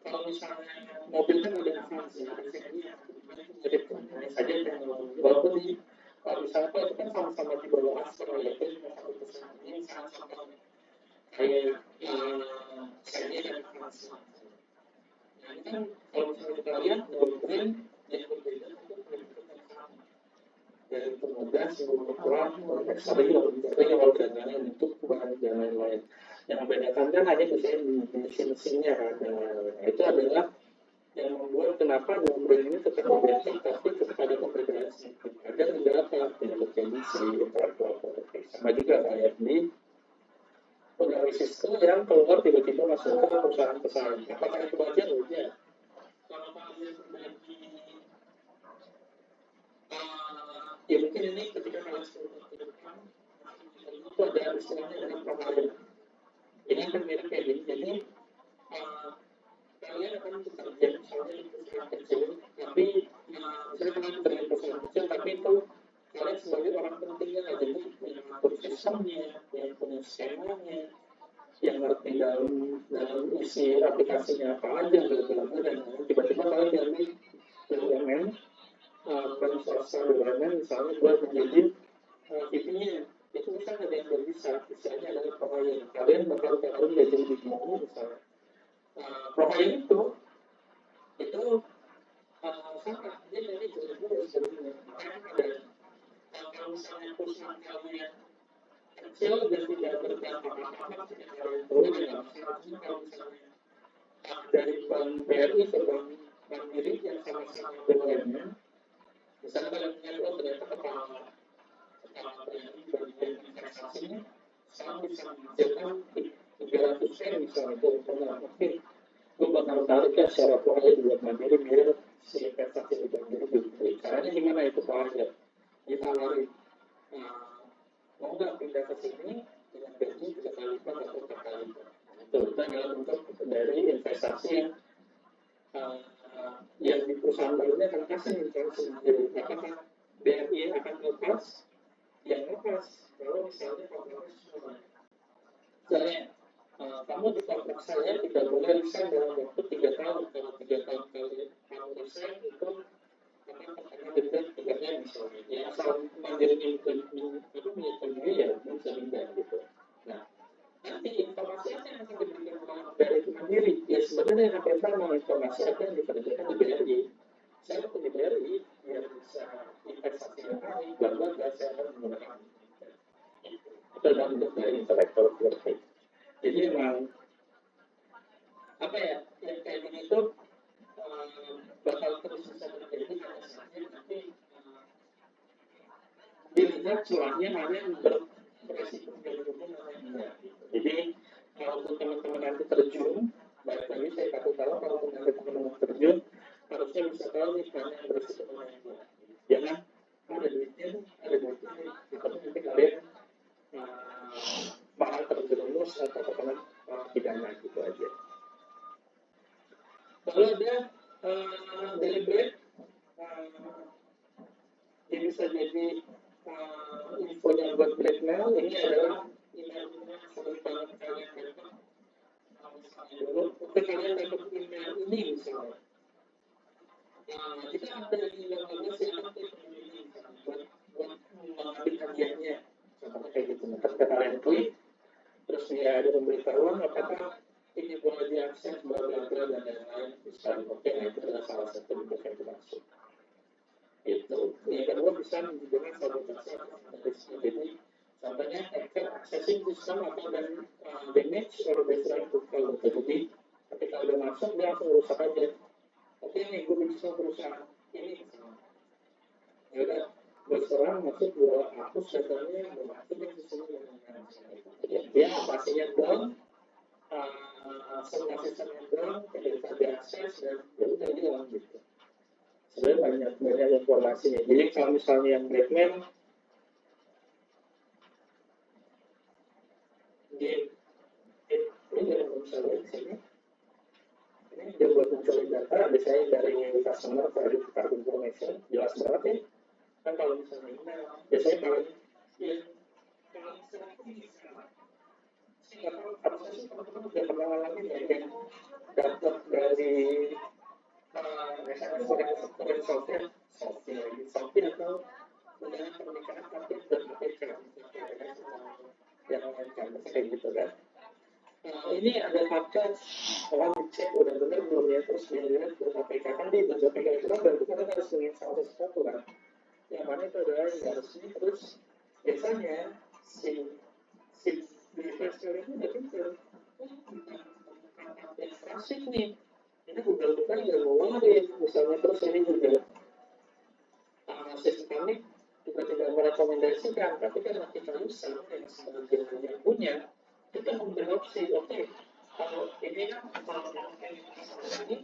kalau misalnya mobil kan ada avansi mirip saja yang walaupun di wisata itu kan sama-sama di bawah aspal ya, itu satu pesan ini sama-sama kayak saya dan avansi. Nah ini kan kalau misalnya kita lihat brand yang berbeda itu dari pemuda sebelum kurang tapi kalau dananya untuk bahan dan lain-lain. Yang membedakan kan hanya misalnya mesin-mesinnya kan. Nah, itu adalah yang membuat kenapa dalam brand ini tetap berbeda tapi tetap ada perbedaan sedikit. Ada beberapa yang tidak terjadi sama juga kayak di pegawai Cisco yang keluar tiba-tiba masuk ke perusahaan pesaing. Apakah itu wajar? Ya. Kalau kalian berbagi ya mungkin ini ketika kalian sepuluh ke depan itu ada istilahnya dengan provider. Ini akan mirip kayak gini. Jadi kalian akan bekerja misalnya di perusahaan kecil, tapi misalnya kalian bekerja di perusahaan kecil, tapi itu kalian sebagai orang pentingnya, jadi yang mengatur sistemnya, yang punya skemanya, yang ngerti dalam isi aplikasinya apa aja, dan tiba-tiba kalian jadi BUMN swasta BUMN misalnya buat menjadi TV-nya, itu kan ada yang nggak bisa, misalnya adalah provider. Kalian bakal kalian gaji lebih tinggi misalnya. Provider itu sama, dia dari juga sebenarnya. Ada kalau misalnya perusahaan kalian kecil dan tidak berdampak apa-apa ketika kalian turun ya seharusnya kalau misalnya dari bank BRI ke bank Mandiri yang sama-sama BUMN, misalnya kalian punya ternyata kepala BRI bagian investasinya sekarang bisa menghasilkan 300 misalnya itu untungnya mungkin gue bakal tarik ya secara proyek buat Mandiri mirip si investasi di Mandiri gitu. Caranya gimana itu proyek ditawarin mau nggak pindah ke sini dengan gaji 3 kali lipat atau 4 kali lipat. Itu adalah bentuk dari investasi yang di perusahaan barunya akan kasih investasi sendiri. Apakah BRI akan lepas? Yang lepas kalau misalnya kontraknya semua. Misalnya kamu di kontrak saya tidak boleh resign dalam waktu 3 tahun. Kalau 3 tahun kali kamu resign itu akan denda 3 misalnya. Ya asal Mandiri menyetujui ya bisa pindah gitu. Nah, nanti informasi apa yang akan diberikan oleh BRI Mandiri? Ya sebenarnya yang hampir sama informasi apa yang dikerjakan di BRI. Saya waktu di BRI biar bisa investasi yang baik, bla saya akan menggunakan itu adalah bentuk dari intelektual property. Jadi memang apa ya yang kayak gini itu bakal terus bisa terjadi pada saatnya nanti dilihat curahnya mana yang beresiko dari hukum mana yang enggak. Jadi kalau teman-teman nanti terjun, balik lagi saya kasih tahu kalau nanti teman-teman terjun harusnya bisa tahu nih mana yang beresiko mana yang enggak. Jangan ada duitnya, tapi nanti kalian malah terjerumus atau terkena pidana gitu aja. Kalau ada deliberate, ini bisa jadi info yang buat blackmail. Ini adalah email yang sering banget kalian dapat. Misalnya dulu, ketika kalian dapat email ini misalnya, jika ada email yang silakan ini buat mengambil hadiahnya. Contohnya kayak gitu. Ketika kalian klik, terus dia ada pemberitahuan apakah ini boleh diakses bla dan lain-lain bisa dipakai. Nah itu adalah salah satu bentuk yang dimaksud. Itu yang kedua bisa menunjukkan sabotase risiko. Jadi contohnya accessing system atau damage or destroy profile. Jadi ketika udah masuk dia langsung rusak aja. Oke nih gue bisa perusahaan ini ya udah berserang masuk gue hapus datanya masukin sistemnya dengan dia pastinya down semua sistemnya down tidak bisa diakses dan ya udah hilang gitu. Sebenarnya banyak informasinya. Jadi kalau misalnya yang blackmail ini yang misalnya di sini ini dia buat mencari data biasanya dari customer verified information jelas banget ya kan kalau misalnya email biasanya paling ya kalau misalnya bisa saya nggak tahu apa sih teman-teman udah pernah ngalamin ya yang dapat dari misalnya korea software atau undangan pernikahan tapi berbagai yang lain kayak gitu kan. Ini ada fakta orang dicek udah benar belum ya terus dilihat ke KPK kan di KPK itu kan berarti kita harus menginstal sesuatu kan yang mana itu adalah yang resmi terus biasanya si investor itu udah pintar klasik nih ini Google bukan nggak ngeluarin misalnya terus ini juga sistemik juga tidak merekomendasikan tapi karena kita user yang sebagai yang punya kita memberi opsi oke kalau ini kan kalau ini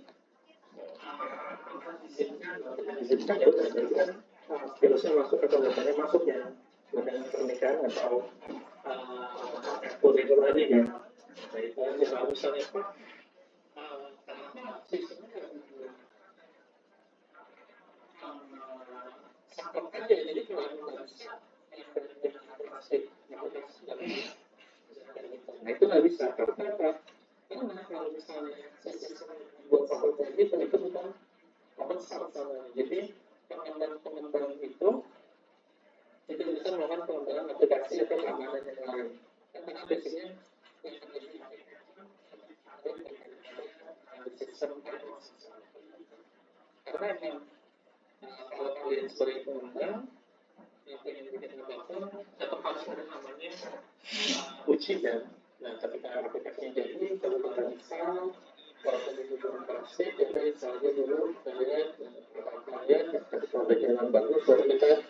izinkan ya udah jadi kan virusnya masuk atau bukannya masuk ya dengan pernikahan atau kurikulum tadi kan nah itu aja kalau misalnya apa sistemnya sakit aja jadi kalau nggak bisa nah itu nggak bisa karena apa karena kalau misalnya buat fakultas itu bukan open source jadi pengembang melakukan pengembangan aplikasi atau keamanan yang lain. Karena biasanya yang terjadi ada sistem karena memang kalau kalian sebagai pengembang yang ingin bikin aplikasi tetap harus ada namanya uji kan. Nah, ketika aplikasinya jadi, kalau kita install, walaupun itu belum pasti, kita install aja dulu, kemudian kemudian ketika udah jalan bagus, baru kita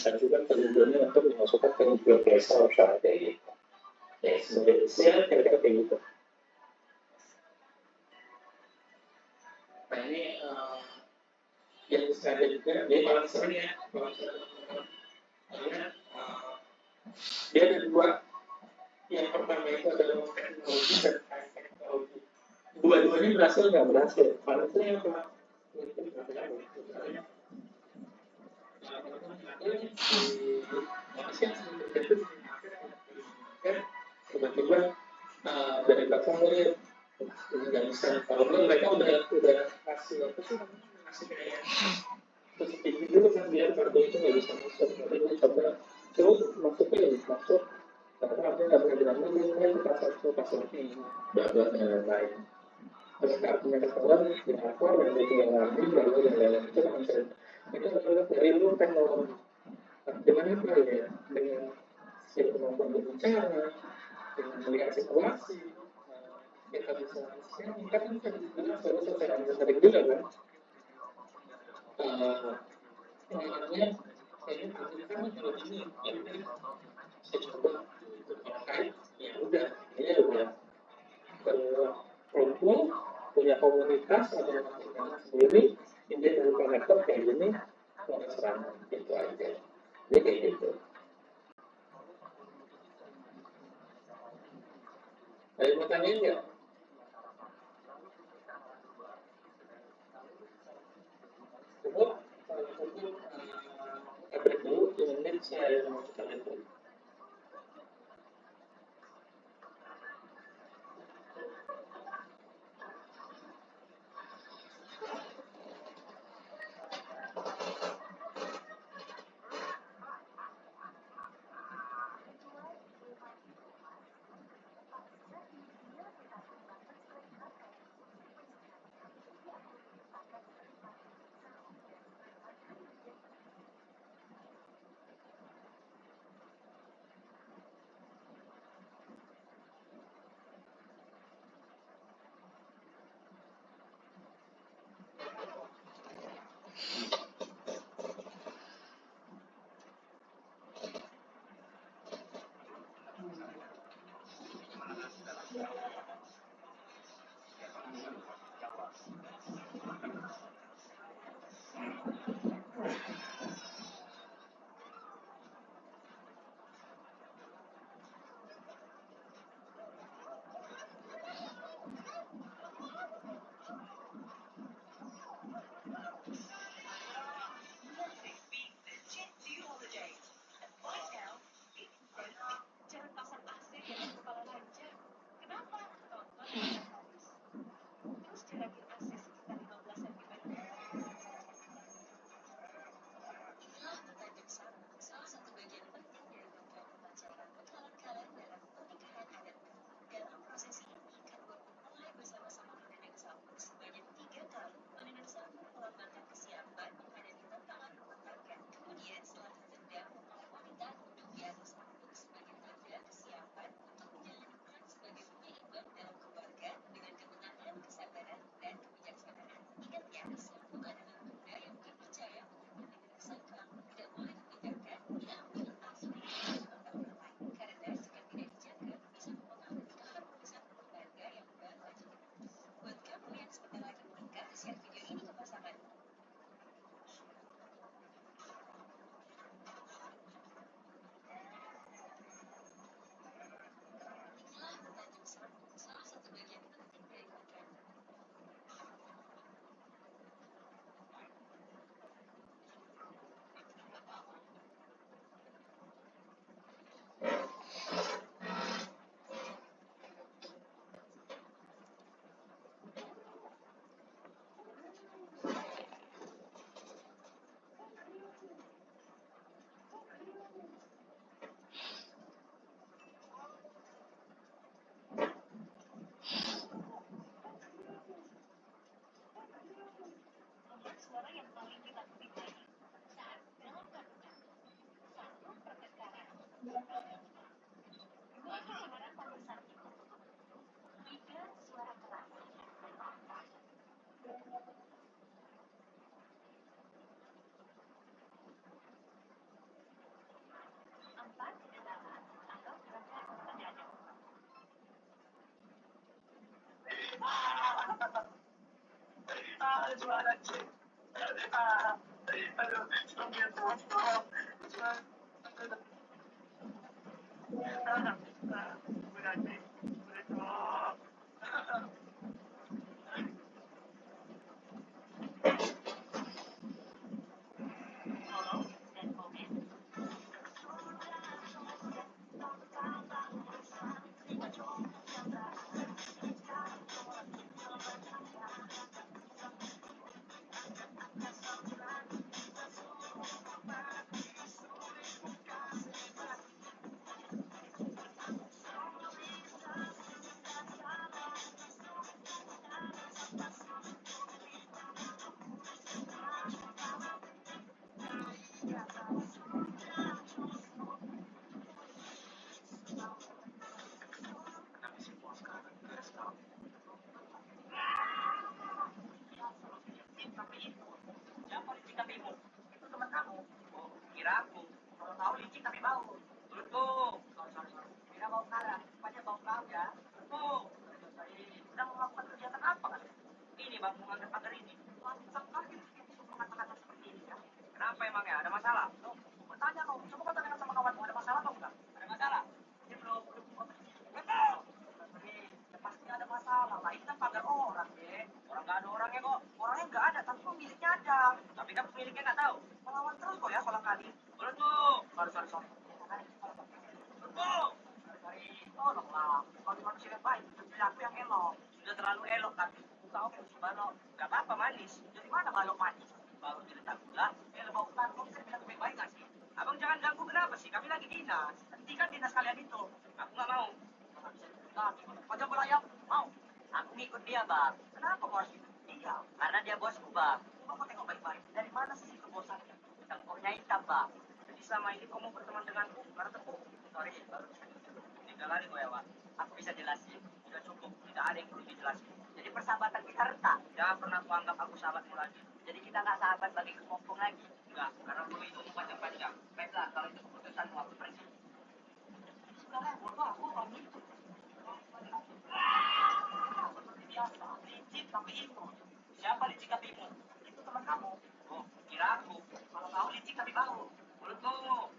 ajukan ke Google untuk dimasukkan ke Google Play Store misalnya kayak gitu. Ya, sebenarnya kira-kira kayak gitu. Nah, ini yang saya juga, dia paling sering ya, karena dia ada dua. Yang pertama itu adalah teknologi dan teknologi. Dua-duanya berhasil nggak berhasil? Paling itu yang apa? Mungkin misalnya tiba-tiba dari belakang ini nggak bisa. Kalau mereka udah kasih apa sih? Kasih kayak terus tinggi dulu kan biar kartu itu nggak bisa masuk. Tapi ini coba masuknya ya masuk. Karena aku nggak boleh bilang dulu kan pasal ini dan lain. Terus kartunya ketahuan di lapor dan dia tinggal ngambil baru dan lain-lain itu kan bisa. Itu adalah ilmu teknologi. Dengan apa ya? Dengan si kemampuan berbicara, dengan melihat situasi, kita bisa kan bisa dibilang secara sering juga kan. Namanya ini kan kalau ini ya saya coba ya udah ini udah berkumpul punya komunitas atau masyarakat sendiri ini dari konektor kayak gini mau serangan gitu aja jadi kayak gitu. Ada mau tanyain nggak? Cukup kalau cukup update dulu 2 menit saya mau kalian dulu. Siapa licik tapi ibu? Itu teman kamu. Oh, kira aku. Kalau tahu licik tapi bau. Menurutku. Sorry. Kira bau kara. Rupanya bau kau ya. Menurutku. Sorry. Sedang melakukan kegiatan apa kan? Ini bang, menganggap pagar ini. Mantap kali. Mengatakan seperti ini ya. Kenapa emangnya? Ada masalah? Loh, bertanya kau. Coba kau tanyakan sama kawanmu. Ada masalah atau enggak? Ada masalah. Dia belum betul. Ya pasti ada masalah lah. Ini kan pagar orang, deh. Orang nggak ada orangnya kok. Orangnya nggak ada, tapi pemiliknya ada. Tapi kan pemiliknya nggak tahu. Melawan terus kok ya kalau kali. Boleh tuh. Sorry. Betul. Sorry. Tolonglah. Kalau di manusia yang baik, perilaku yang elok. Sudah terlalu elok kan. Kau si balok. Gak apa-apa manis. Jadi mana balok manis? Balok diletak gula. Bau kan. Kau bisa bilang baik-baik nggak sih? Abang jangan ganggu, kenapa sih? Kami lagi dinas. Hentikan dinas kalian itu. Aku nggak mau. Pajak belayar, mau? Aku ngikut dia, Bang. Kenapa kau harus ikut dia? Karena dia bosku, Bang. Coba kau tengok baik-baik. Dari mana sih kebosannya? Tengkornya hitam, Bang. Jadi selama ini kamu berteman denganku karena tepuk. Sorry, baru tiga kali kau ya, Bang. Aku bisa jelasin. Sudah cukup, tidak ada yang perlu dijelasin. Jadi persahabatan kita retak. Jangan pernah kau anggap aku sahabatmu lagi. Jadi kita nggak sahabat bagi kepompong lagi. Enggak, karena dulu itu panjang-panjang. Baiklah, kalau itu keputusanmu, aku pergi. Sekarang bodoh aku kalau gitu. Seperti biasa, licik tapi imut. Siapa licik tapi imut? Itu teman kamu. Oh, kira aku. Kalau tahu licik tapi bau. Mulutmu.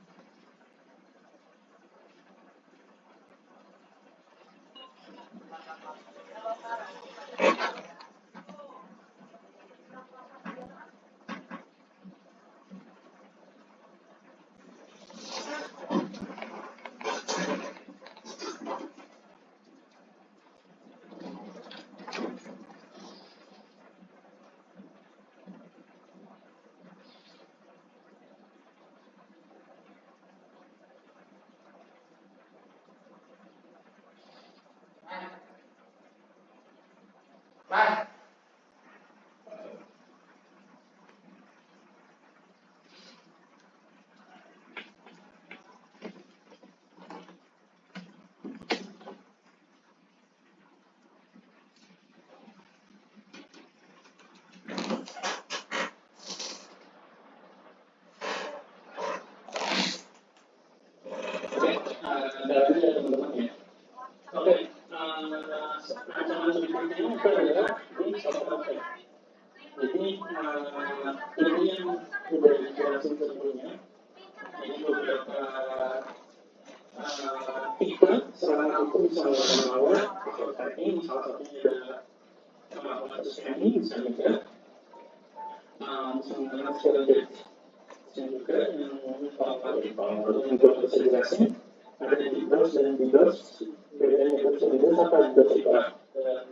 Dari teman-teman ya. Oke, ancaman selanjutnya itu adalah di soft contact. Jadi ini yang sudah dijelasin sebelumnya. Ini beberapa tipe serangan itu bisa melawan soft ini. Salah satunya adalah pematusnya ini bisa juga menggunakan steroid. Dan juga yang paling bisa jelasin ada di DOS dan di DOS. Bedanya DOS dan DOS apa? DOS itu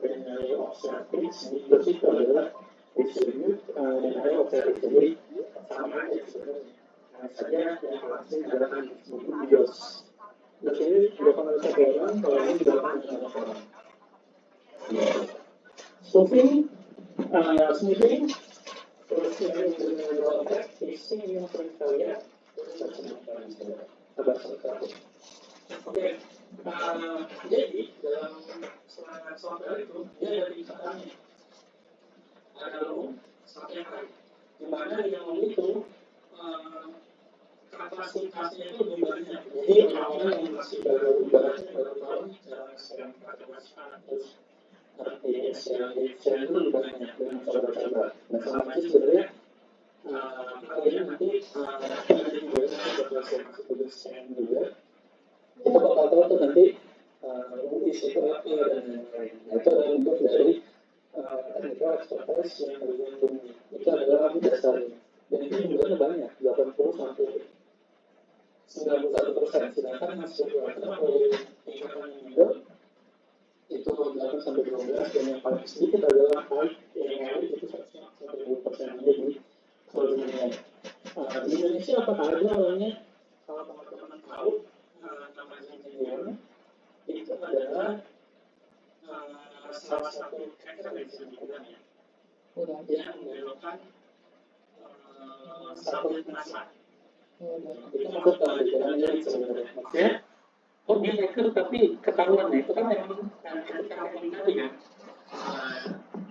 bedanya observatif, di DOS itu adalah distribute dan ada observatif. Jadi sama aja sebenarnya. Hanya saja yang langsung dilakukan di DOS. DOS ini dilakukan oleh satu orang, kalau ini dilakukan oleh satu orang. Smoothing, terus yang phishing yang sering kita lihat, Sabar. Oke, jadi dalam software itu dia ada tingkatannya, ada low sampai high, di mana yang low itu kapasitasnya itu lebih banyak. Jadi orang-orang yang masih baru tahu cara sekarang pakai WhatsApp terus ngerti SQL itu lebih banyak dan coba-coba. Nah sama aja sebenarnya kalian nanti ada juga bakal saya masuk ke desain juga. Kita bakal tahu tuh nanti isi itu apa dan lain-lain. Nah, itu adalah bentuk dari teknikal expertise yang kalian punya. Itu adalah dasarnya. Dan itu jumlahnya banyak, 80 sampai 91%. Sedangkan hasil kita kalau tingkatan yang middle itu 8 sampai 12 dan yang paling sedikit adalah high yang elit itu 100 sampai 20% aja di seluruh dunia. Di Indonesia apakah ada orangnya? Kalau teman-teman tahu namanya Gideon itu adalah salah satu hacker yang sebenarnya yang menggunakan satelit NASA. Itu masuk ke jalan elit sebenarnya. Maksudnya, dia hacker tapi ketahuan itu kan memang tadi kan.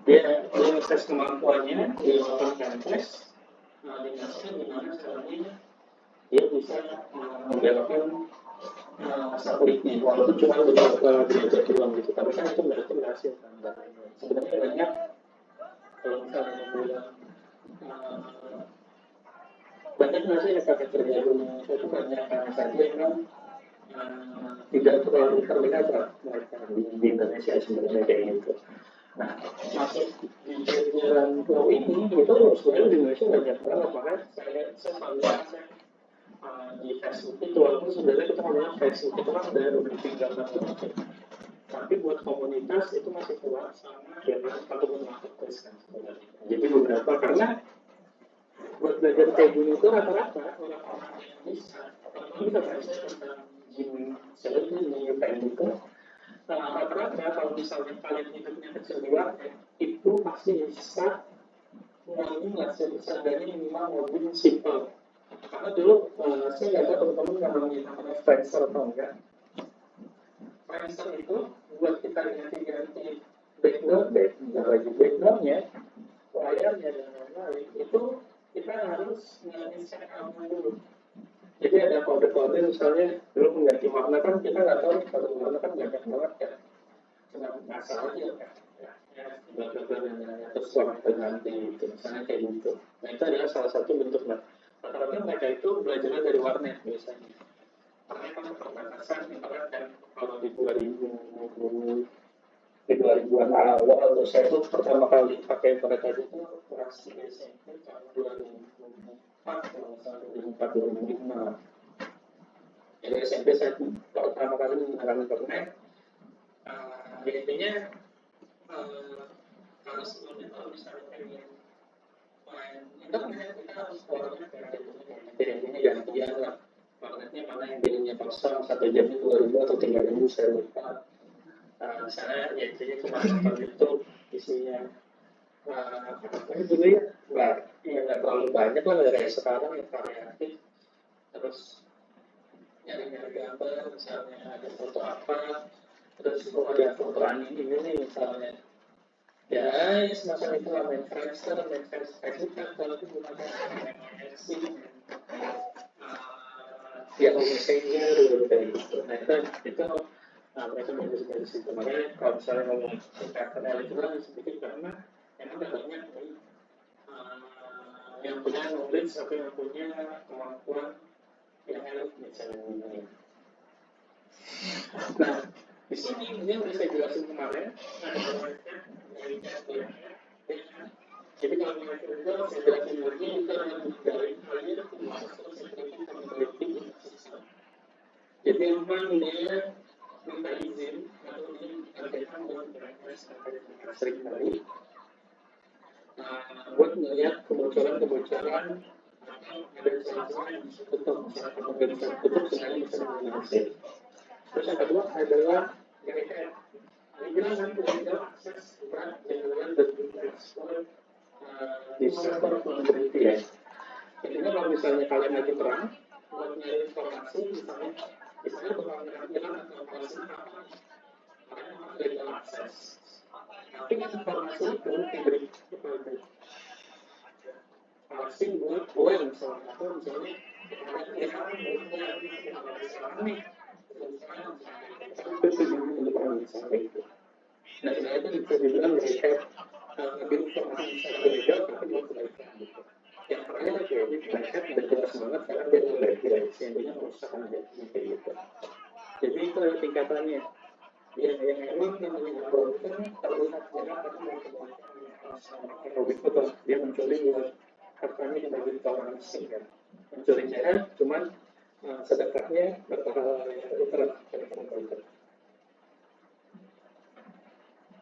Dia tes kemampuannya, dia melakukan tes, dinasnya gimana caranya dia bisa membelokkan satelitnya, walaupun cuma beberapa derajat doang gitu, tapi kan itu berhasil kan. Sebenarnya banyak kalau misalnya bilang banyak nggak sih yang terjadi di Indonesia itu banyak saja yang tidak terlalu terlihat mereka di Indonesia sebenarnya kayak gitu. Nah, masuk di jalan pulau ini itu sebenarnya di Indonesia banyak banget, makanya saya selalu di Facebook itu, walaupun sebenarnya kita ngomongnya Facebook itu kan udah tinggal banget, tapi buat komunitas itu masih kuat sama jalan ataupun marketplace kan sebenarnya. Jadi beberapa karena buat belajar kayak gini itu rata-rata orang-orang yang bisa tentang gym selling di UPN itu rata-rata kalau misalnya kalian hidupnya kecil di warnet itu pasti bisa ngomongin seadanya minimal ngomongin simple. Karena dulu saya nggak tahu teman-teman ngomongin namanya Friendster atau enggak. Friendster itu buat kita ganti-ganti backgroundnya, layarnya dan lain-lain itu kita harus nge-set account dulu. Jadi ada kode-kode misalnya dulu mengganti warna kan kita nggak tahu kode warna kan banyak banget kan. Cuma asal aja kan. Terus warna ganti itu misalnya kayak gitu. Nah itu adalah salah satu bentuk rata-rata mereka itu belajarnya dari warnet biasanya. Karena kan perbatasan internet kan kalau di 2000-an awal terus saya itu pertama kali pakai internet tadi itu kelas SMP tahun 2004 sampai 2004-2005. Jadi SMP saya pertama kali menggunakan internet. Intinya kalau sebelumnya kalau misalnya pengen main internet kita harus warnet jadi intinya gantian lah. Warnetnya mana yang bilangnya kosong 1 jamnya 2.000 atau 3.000 saya lupa. Misalnya ya intinya cuma nonton YouTube isinya apa dulu ya nggak terlalu banyak lah kayak sekarang yang variatif. Terus nyari-nyari gambar misalnya ada foto apa, terus ada foto anime ini nih misalnya ya semacam itu lah, main Friendster, main Facebook kan kalau itu gunakan MSC ya Messenger kayak gitu. Nah itu mereka belajar dari situ. Makanya kalau misalnya ngomong tingkatan elit itu kan sedikit karena emang udah banyak yang punya knowledge atau yang punya kemampuan yang elit misalnya. Nah di sini ini yang saya jelasin kemarin jadi kalau mereka itu saya jelasin lagi itu adalah dari kalian jadi memang dia minta izin atau dia berkaitan dengan sering kali buat melihat kebocoran ada salah yang tutup sebenarnya bisa menggunakan. Terus yang kedua adalah GDPR. Ini bilang kan kita akses dengan dan ekspor di sektor vulnerability ya. Intinya kalau misalnya kalian lagi perang, buat mencari informasi, misalnya pengamanan atau informasi apa, legal access. Tapi informasi itu diberi kepada asing buat web misalnya, atau misalnya nah, itu bisa dibilang mereka lebih informasi legal tapi mau kebaikan gitu. Yang terakhir jadi mereka tidak jelas banget karena dia tidak intinya merusakan kayak gitu. Jadi itu ada tingkatannya. Yang emang namanya broker terlihat jelas tapi mau kebaikan. Betul, dia mencuri buat hartanya dibagi orang asing kan. Mencuri jahat, cuman sedekahnya berpahala ultra.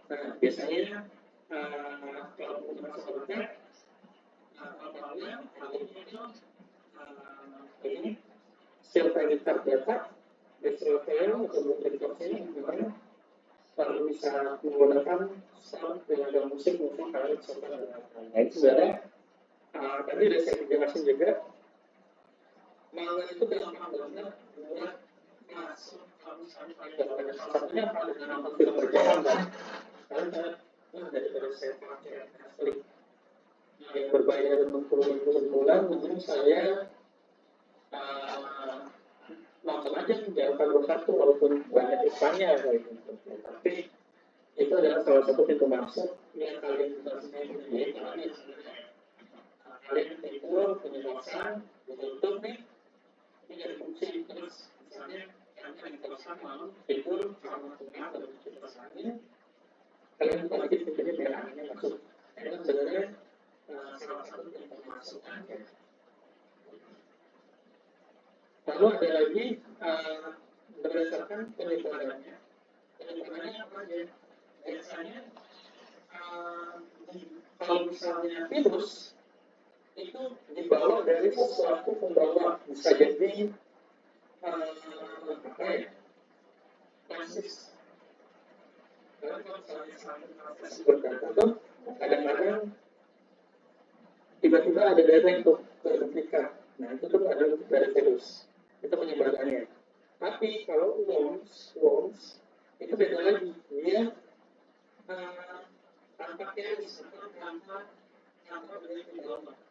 Nah, biasanya kalau menggunakan sedekah, ini sel penyerta data, digital fail atau multiplexing ini gimana? Kalau bisa menggunakan sound dengan musik kalian contoh dengan nah itu sebenarnya tadi udah saya jelasin juga malware itu gampang banget buat masuk kalau misalnya kalian satunya apa dengan nama film berjalan kan kalian daripada saya pakai Netflix yang berbayar berbulan mungkin saya nonton aja jangan satu walaupun banyak iklannya kayak gitu tapi itu adalah salah satu pintu masuk yang kalian bisa sendiri kalian itu penjelasan di YouTube nih ini dari fungsi terus misalnya kalian penjelasan mau fitur sama tengah atau penjelasannya kalian buka lagi pintunya biar anehnya masuk itu sebenarnya salah satu pintu masuk aja. Lalu ada lagi berdasarkan penyebarannya. Penyebarannya apa aja? Biasanya kalau misalnya virus itu dibawa dari sesuatu pembawa bisa jadi apa ya? Basis. Karena kalau misalnya berkata tuh kadang-kadang tiba-tiba ada data yang terduplikat. Nah itu tuh ada dari virus. Itu penyebarannya. Tapi kalau worms itu beda lagi. Dia tanpa virus tanpa berarti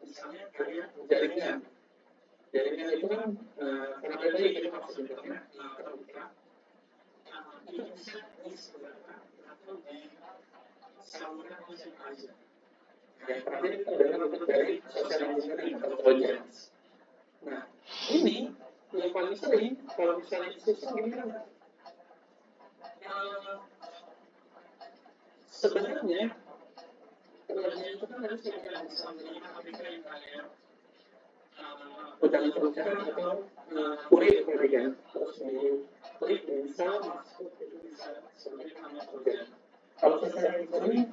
misalnya kayak jaringan itu kan karena tadi kita masuk internet terbuka itu bisa disebutkan atau di saluran musik aja. Yang terakhir itu adalah bentuk dari social engineering atau intelligence. Nah ini yang paling sering kalau misalnya susah gimana? Sebenarnya pekerjaan itu kan harus kita bisa menerima mereka yang kayak pedagang atau kurir kan terus kurir bisa masuk itu bisa sebenarnya sama pekerjaan. Kalau saya ini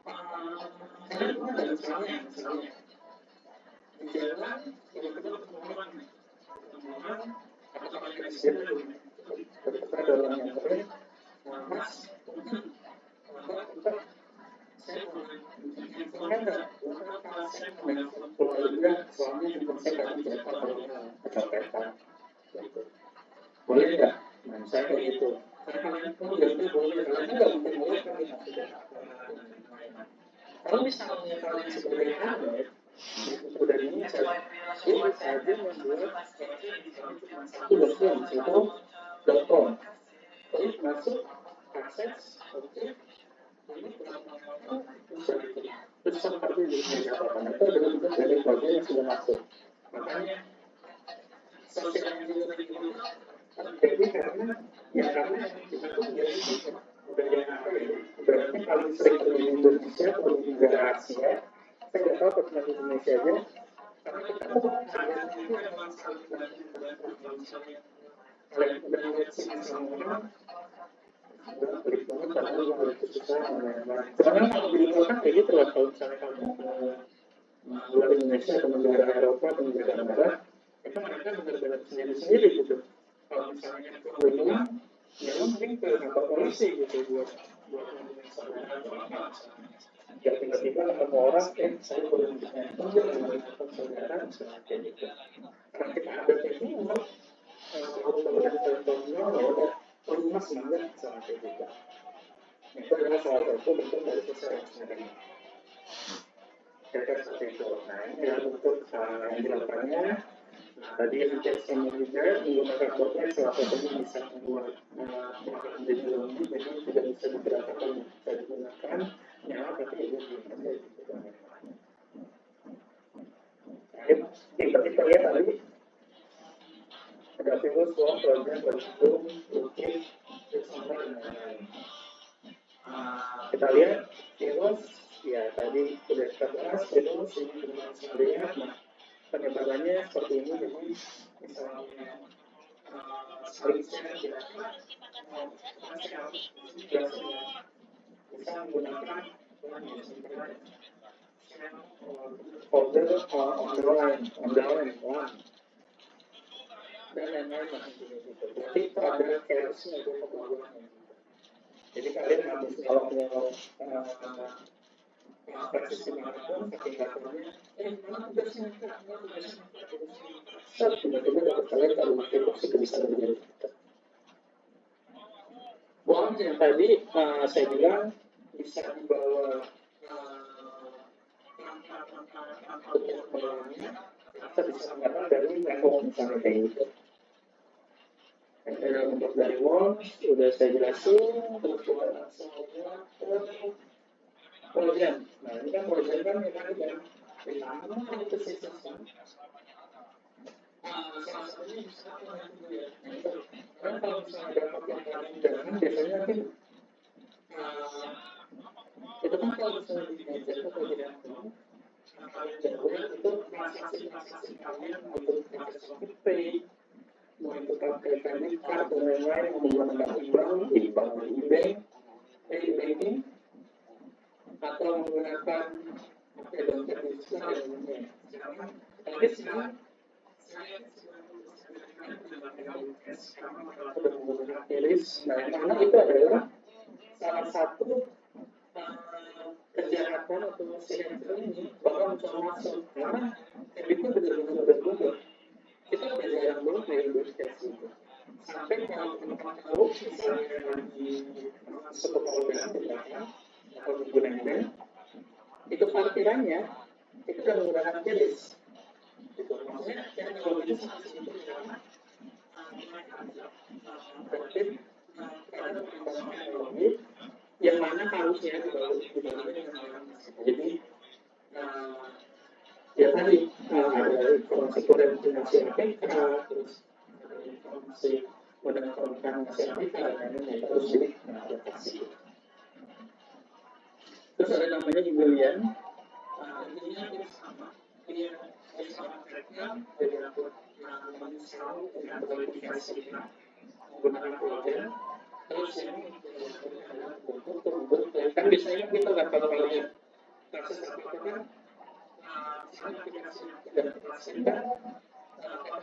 saya pernah ada misalnya di jalan yang kedua pertemuan atau paling kecil ketika ada orang yang keren mas saya boleh nggak kalau saya menelpon keluarga soalnya handphone saya nggak bisa kalau kecopetan gitu boleh nggak? Nah saya kayak gitu kalian pun jadi boleh kalian nggak mungkin boleh kalian tidak kalau misalnya kalian sebagai anak udah ini saja membuat satu .com klik masuk akses oke ini terus seperti di media itu adalah bentuk dari proyek yang sudah masuk makanya sosial engineering itu terjadi karena kita tuh menjadi budaya apa ya berarti paling sering terjadi di Indonesia atau di negara Asia saya nggak tahu tentang Indonesia aja karena kita tuh sebenarnya itu memang saling bantu misalnya kalian udah ngeliat sini sama orang udah klik banget karena lu harus susah karena kalau di luar kan kayak gitu lah kalau misalnya kamu luar Indonesia atau negara Eropa atau negara barat itu mereka benar-benar sendiri-sendiri gitu kalau misalnya keluar rumah ya mungkin ke kantor polisi gitu buat ngomongin saudara atau apa ya tiba-tiba ketemu orang saya boleh minta saudara misalnya kayak gitu karena kita ada teknik kemudian contohnya ada perumas banget sampai juga. Itu adalah salah satu bentuk dari sosial eksperimen. Kira-kira seperti itu. Nah, ini adalah bentuk yang dilakukannya. Tadi intention manager menggunakan Postgres salah satunya bisa membuat menjadi lebih, jadi tidak bisa digerakkan, bisa digunakan nyawa tapi itu tidak bisa. Seperti kita lihat tadi ada virus, form, program, berhitung, lukis, bersama dan lain-lain. Kita lihat virus, ya tadi sudah kita bahas virus ini dengan sekalian. Nah, penyebarannya seperti ini, jadi misalnya saling share bisa menggunakan folder underline dan lain-lain. Jadi itu ada chaosnya itu pembaruannya. Jadi kalian habis kalau versi dimanapun aplikatornya mana tugasnya tiba-tiba dapat kalian kalau pakai box itu bisa menjadi Bond yang tadi saya bilang bisa dibawa untuk bawahnya kita bisa menggunakan dari network misalnya kayak gitu. Untuk dari wall sudah saya jelasin, terus semuanya program. Nah ini kan program kan memang pertama itu sistem. Salah satunya bisa kan kalau misalnya dapat yang paling dalam biasanya kan itu kan kalau misalnya di gadget atau di handphone paling jauh itu transaksi kalian untuk transaksi pay, untuk pakai kredit card dan lain-lain, menggunakan e-bank, e-banking, atau menggunakan dompet digital dan lainnya. Tapi sekarang saya sudah menggunakan Kelis. Nah, yang mana itu adalah salah satu kejahatan atau sinetron ini bakal mencoba masuk karena itu benar-benar berguna. Kita udah jarang banget main investigasi itu. Sampai kalau teman-teman tahu misalnya lagi masuk ke program misalnya atau menggunakan itu parkirannya itu udah menggunakan Kelis. Itu maksudnya yang kalau itu sangat sedikit karena tertib karena pengembangan teknologi yang mana harusnya dibandingkan dengan orang. Jadi ya tadi ada informasi koordinasi APK, terus ada informasi koordinasi APK dan lain-lain yang harus diadaptasi. Terus ada namanya Julian, intinya dia sama, dia sama tracknya dari aku menginstal dengan verifikasi menggunakan program. Terus ini kan biasanya kita nggak tahu kalau ya proses APK kan aplikasi dan aplikasikan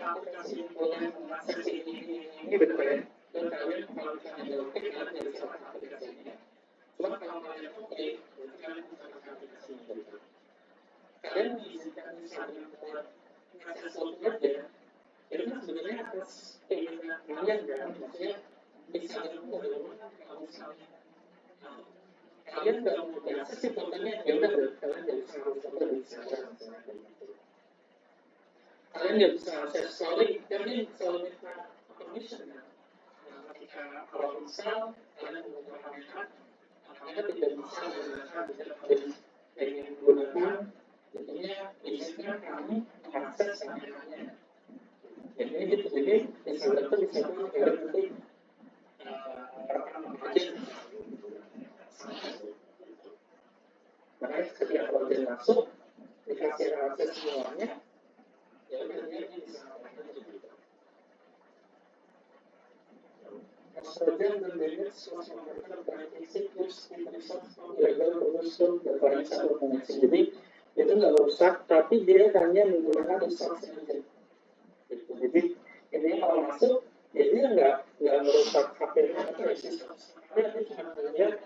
aplikasi yang transaksi ini benar-benar dan kalian kalau misalnya oke kalian jadi salah aplikasinya. Cuma kalau kalian oke kalian bisa pakai aplikasi ini. Kalian mengizinkan misalnya buat mengakses software ya, itu kan sebenarnya atas keinginan kalian kan, maksudnya bisa kalau misalnya kalian nggak mau biasa sih kontennya ya udah kalian nggak bisa kalian nggak bisa akses story kalian selalu minta permission ya. Ketika kalau misal kalian menggunakan hak kalian tidak bisa menggunakan kalian ingin menggunakan tentunya izinkan kami mengakses kameranya. Jadi gitu jadi misalnya itu bisa kalian nanti rekam aja. Makanya ketika program masuk dikasih akses semuanya ya udah dia bisa program dan manage suatu memberkan banyak siklus interesat legal production dan banyak satu koneksi. Jadi itu nggak rusak tapi dia hanya menggunakan resource engine. Jadi ini kalau masuk ya dia nggak merusak HP-nya atau sistem tapi cuma melihat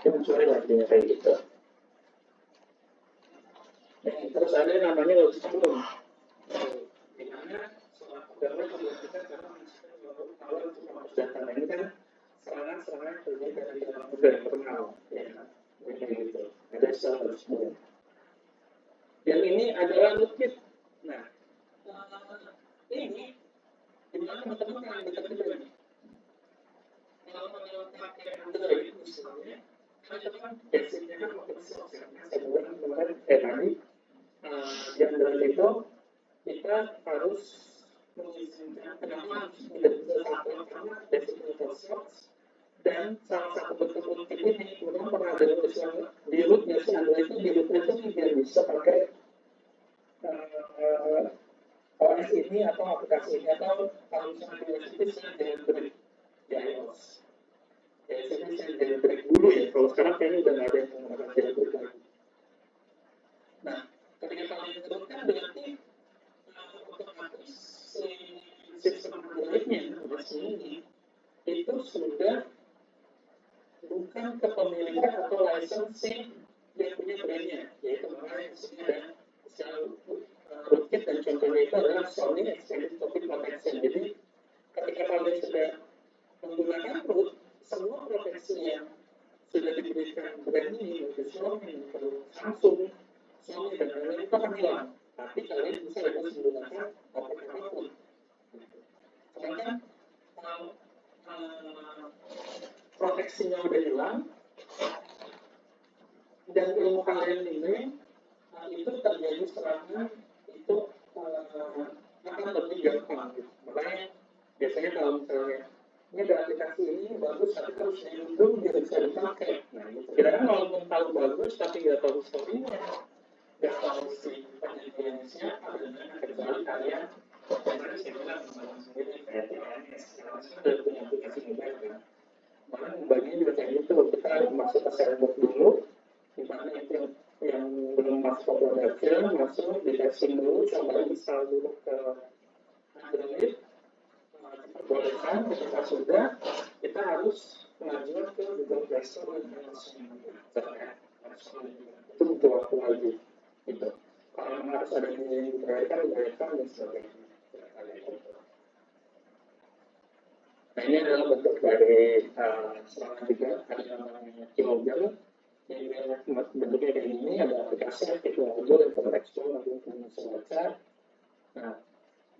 dia mencuri lagi kayak gitu. harus ada yang namanya logic room, di mana seorang pegawai dilakukan karena kalau untuk masuk data ini kan serangan-serangan terjadi dari dalam internal, ya kan? Gitu. Ada secara logic room. Yang ini adalah rootkit. Nah, ini dimana teman-teman yang kita juga nih. Kalau pakai Android misalnya, teman-teman basicnya kan open source ya. Saya bilang kemarin tadi di Android itu kita harus mengizinkan kenapa tidak bisa sampai karena basicnya open source. Dan salah satu bentuk rootkit ini kemudian pernah ada tulisan di rootnya si Android itu di rootnya itu tidak bisa pakai OS ini atau aplikasi ini atau kalau misalnya di OS itu saya jailbreak di iOS. Ya, saya jailbreak dulu ya. Kalau sekarang kayaknya udah nggak ada yang menggunakan jailbreak lagi. Nah, ketika kalian terutkan berarti otomatis sistem Android-nya ini itu sudah bukan kepemilikan atau licensing yang punya brandnya, yaitu makanya di sini ada secara rootkit dan contohnya itu adalah Sony Extended Topic Protection. Jadi ketika kalian sudah menggunakan root, semua proteksi yang sudah diberikan brand ini, untuk Sony, untuk Samsung, Sony dan lain-lain itu akan hilang. Tapi kalian bisa bebas menggunakan topik apapun. Sedangkan proteksinya udah hilang dan ilmu kalian ini itu terjadi serangan itu akan lebih gampang gitu. Makanya biasanya kalau misalnya ini ada aplikasi ini bagus tapi terus dilindung dia bisa dipakai. Nah gitu. Kita kan walaupun tahu bagus tapi nggak tahu story-nya, nggak tahu si penelitiannya siapa dan kecuali kalian karena saya bilang membangun sendiri kayak TNS sudah punya aplikasi mobile kan. Malah membaginya juga kayak gitu, kita masuk ke sandbox dulu di mana itu yang belum masuk ke production, masuk di testing dulu, coba install dulu ke Android, diperbolehkan. Ketika sudah, kita harus mengajukan ke Google Play Store dan langsung itu butuh waktu lagi gitu. Kalau memang harus ada yang dibayarkan dan sebagainya. Nah ini adalah bentuk dari serangan juga, ada yang namanya keylogger. Jadi bentuknya kayak ini, ada aplikasi aktif logger yang kontekstual nanti kalian bisa baca. Nah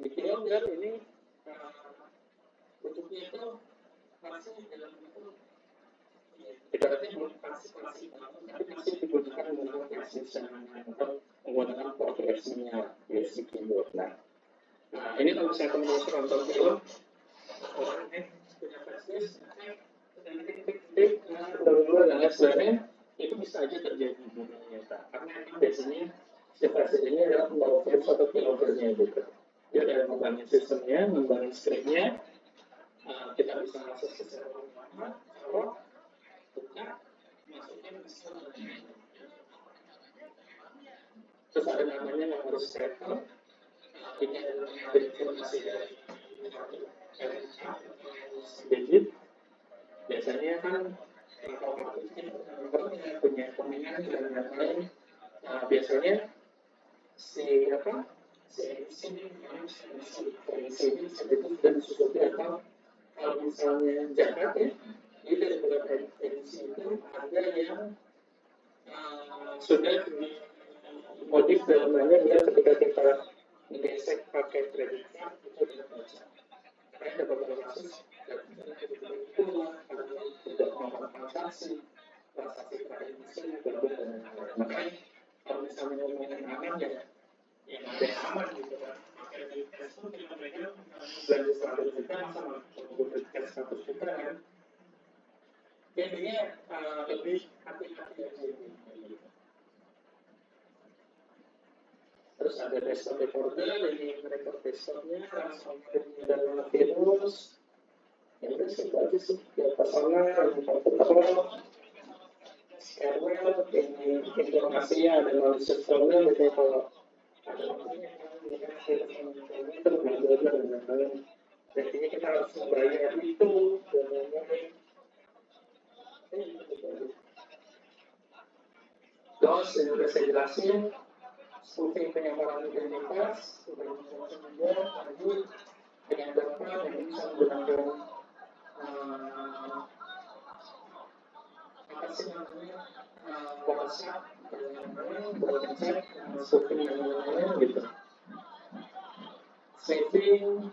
di keylogger ini bentuknya itu masih dalam bentuk ibaratnya belum klasik banget, tapi masih digunakan menggunakan precision atau menggunakan progresinya USD keyboard. Nah ini kalau misalnya teman-teman nonton film orang ini punya flashdisk, klik dulu dan lain sebagainya, itu bisa aja terjadi di dunia nyata. Karena memang biasanya si flashdisk ini adalah pembawa virus atau keyloggernya gitu. Dia ada membangun sistemnya, membangun scriptnya, kita bisa akses secara lama, kalau buka, masukin ke terus ada namanya yang harus tracker. Ini adalah informasi dari digit. Biasanya kan kalau punya peminat dan lain-lain, biasanya si emisi ini sedikit dan disusupi atau kalau misalnya jahat ya, jadi dari beberapa emisi itu ada yang sudah dimodif dalam mana dia ketika kita menggesek pakai kredit card itu tidak baca. Karena ada beberapa kasus itu tidak melakukan transaksi terakhir misalnya berbeda dan lain-lain. Makanya kalau misalnya ngomongin aman ya yang ada yang aman gitu kan. Pakai cash pun kita mereka belanja 100 juta sama beli cash 100 juta kan. Jadinya lebih hati-hati aja gitu. Terus ada desktop recorder, jadi merekod desktopnya, langsung ada virus. Ya udah sih, aja sih. Ya personal, komputer, scanner, ini informasinya ada malicious program, jadi kalau ada itu bla-bla-bla dan lain-lain. Jadinya kita harus membayar itu dan lain-lain. Terus yang udah saya jelasin, survei penyamaran identitas, sudah dijelaskan juga tadi dengan data yang bisa menggunakan apa sih namanya WhatsApp, chat, survei dan lain-lain gitu. Saving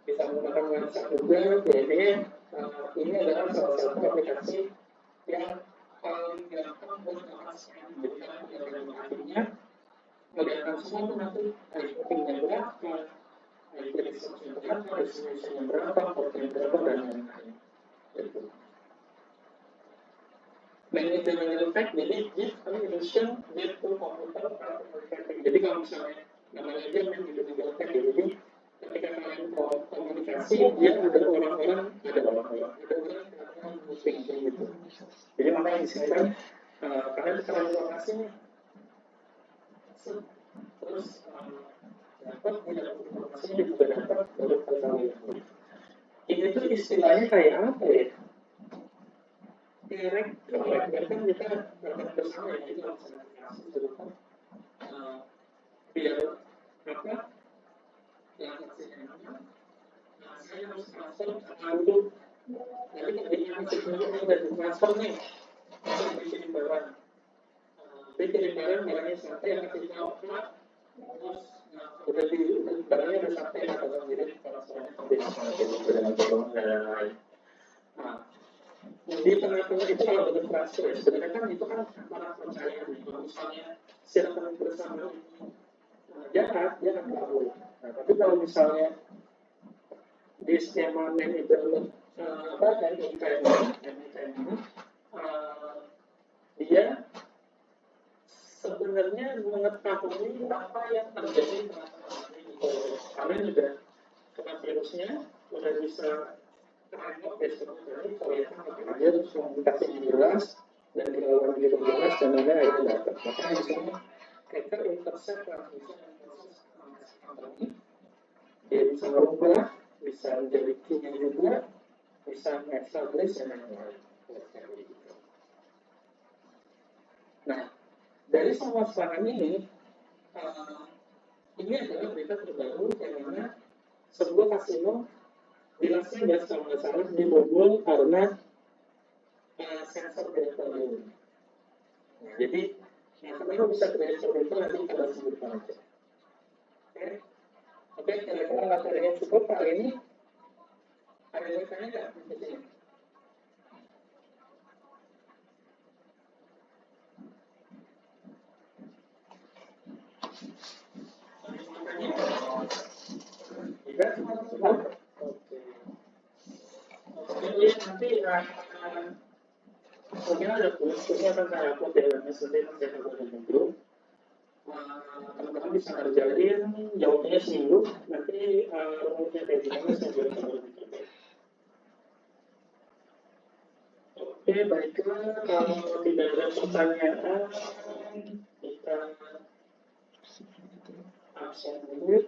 bisa menggunakan WhatsApp juga, jadi ini adalah salah satu aplikasi yang paling gampang buat menghasilkan. Jadi kalau kita ada marketingnya, kelihatan semua nanti marketingnya berapa, IP researchnya berapa, destination-nya berapa, portnya berapa, dan lain-lain. Gitu. Manajemen effect, jadi give communication with to computer atau marketing. Jadi kalau misalnya namanya aja manajemen effect, jadi ketika kalian komunikasi, dia ada orang-orang meeting gitu. Jadi makanya di sini kan kalian sekarang informasi nih, terus dapat informasinya juga dapat baru tahu. Ini tuh istilahnya kayak apa ya? Direct kan kita dapat bersama ya, itu biar apa? Yang hasilnya saya harus transfer lalu jadi kemudian sebenarnya ada transfer nih untuk bikin barang. Bikin barangnya sampai yang kasih tahu terus udah di barangnya udah sampai atau jadi kalau soalnya dengan tolong dan lain-lain. Nah, di tengah-tengah itu kalau bentuk transfer sebenarnya kan itu kan para percaya kalau misalnya silakan bersama jahat dia akan kabur. Nah, tapi kalau misalnya di skema manajemen apa dari IKM ini dia sebenarnya mengetahui apa yang terjadi karena juga kena virusnya udah bisa terangkat besok dari kelihatan apa aja terus komunikasi jelas dan dilakukan juga jelas dan lainnya itu dapat. Makanya di sini hacker intercept transmission dan proses kompetisi dia bisa merubah, bisa menjadi key-nya juga, bisa establish dan lain-lain. Nah, dari semua serangan ini adalah berita terbaru yang mana sebuah kasino di Las Vegas kalau nggak salah dibobol karena sensor direktorium. Nah, jadi kenapa bisa terjadi seperti itu nanti kita sebutkan aja. Oke, kira-kira materinya cukup kali ini. Ada yang tanya nggak di sini? Tidak, cukup. Oke. Jadi nanti mungkin ada tulisnya akan saya upload di LMS nanti saya upload di grup. Teman-teman bisa ngerjain jawabnya seminggu nanti rumusnya kayak gimana saya boleh coba. Oke, baiklah kalau tidak ada pertanyaan kita absen dulu.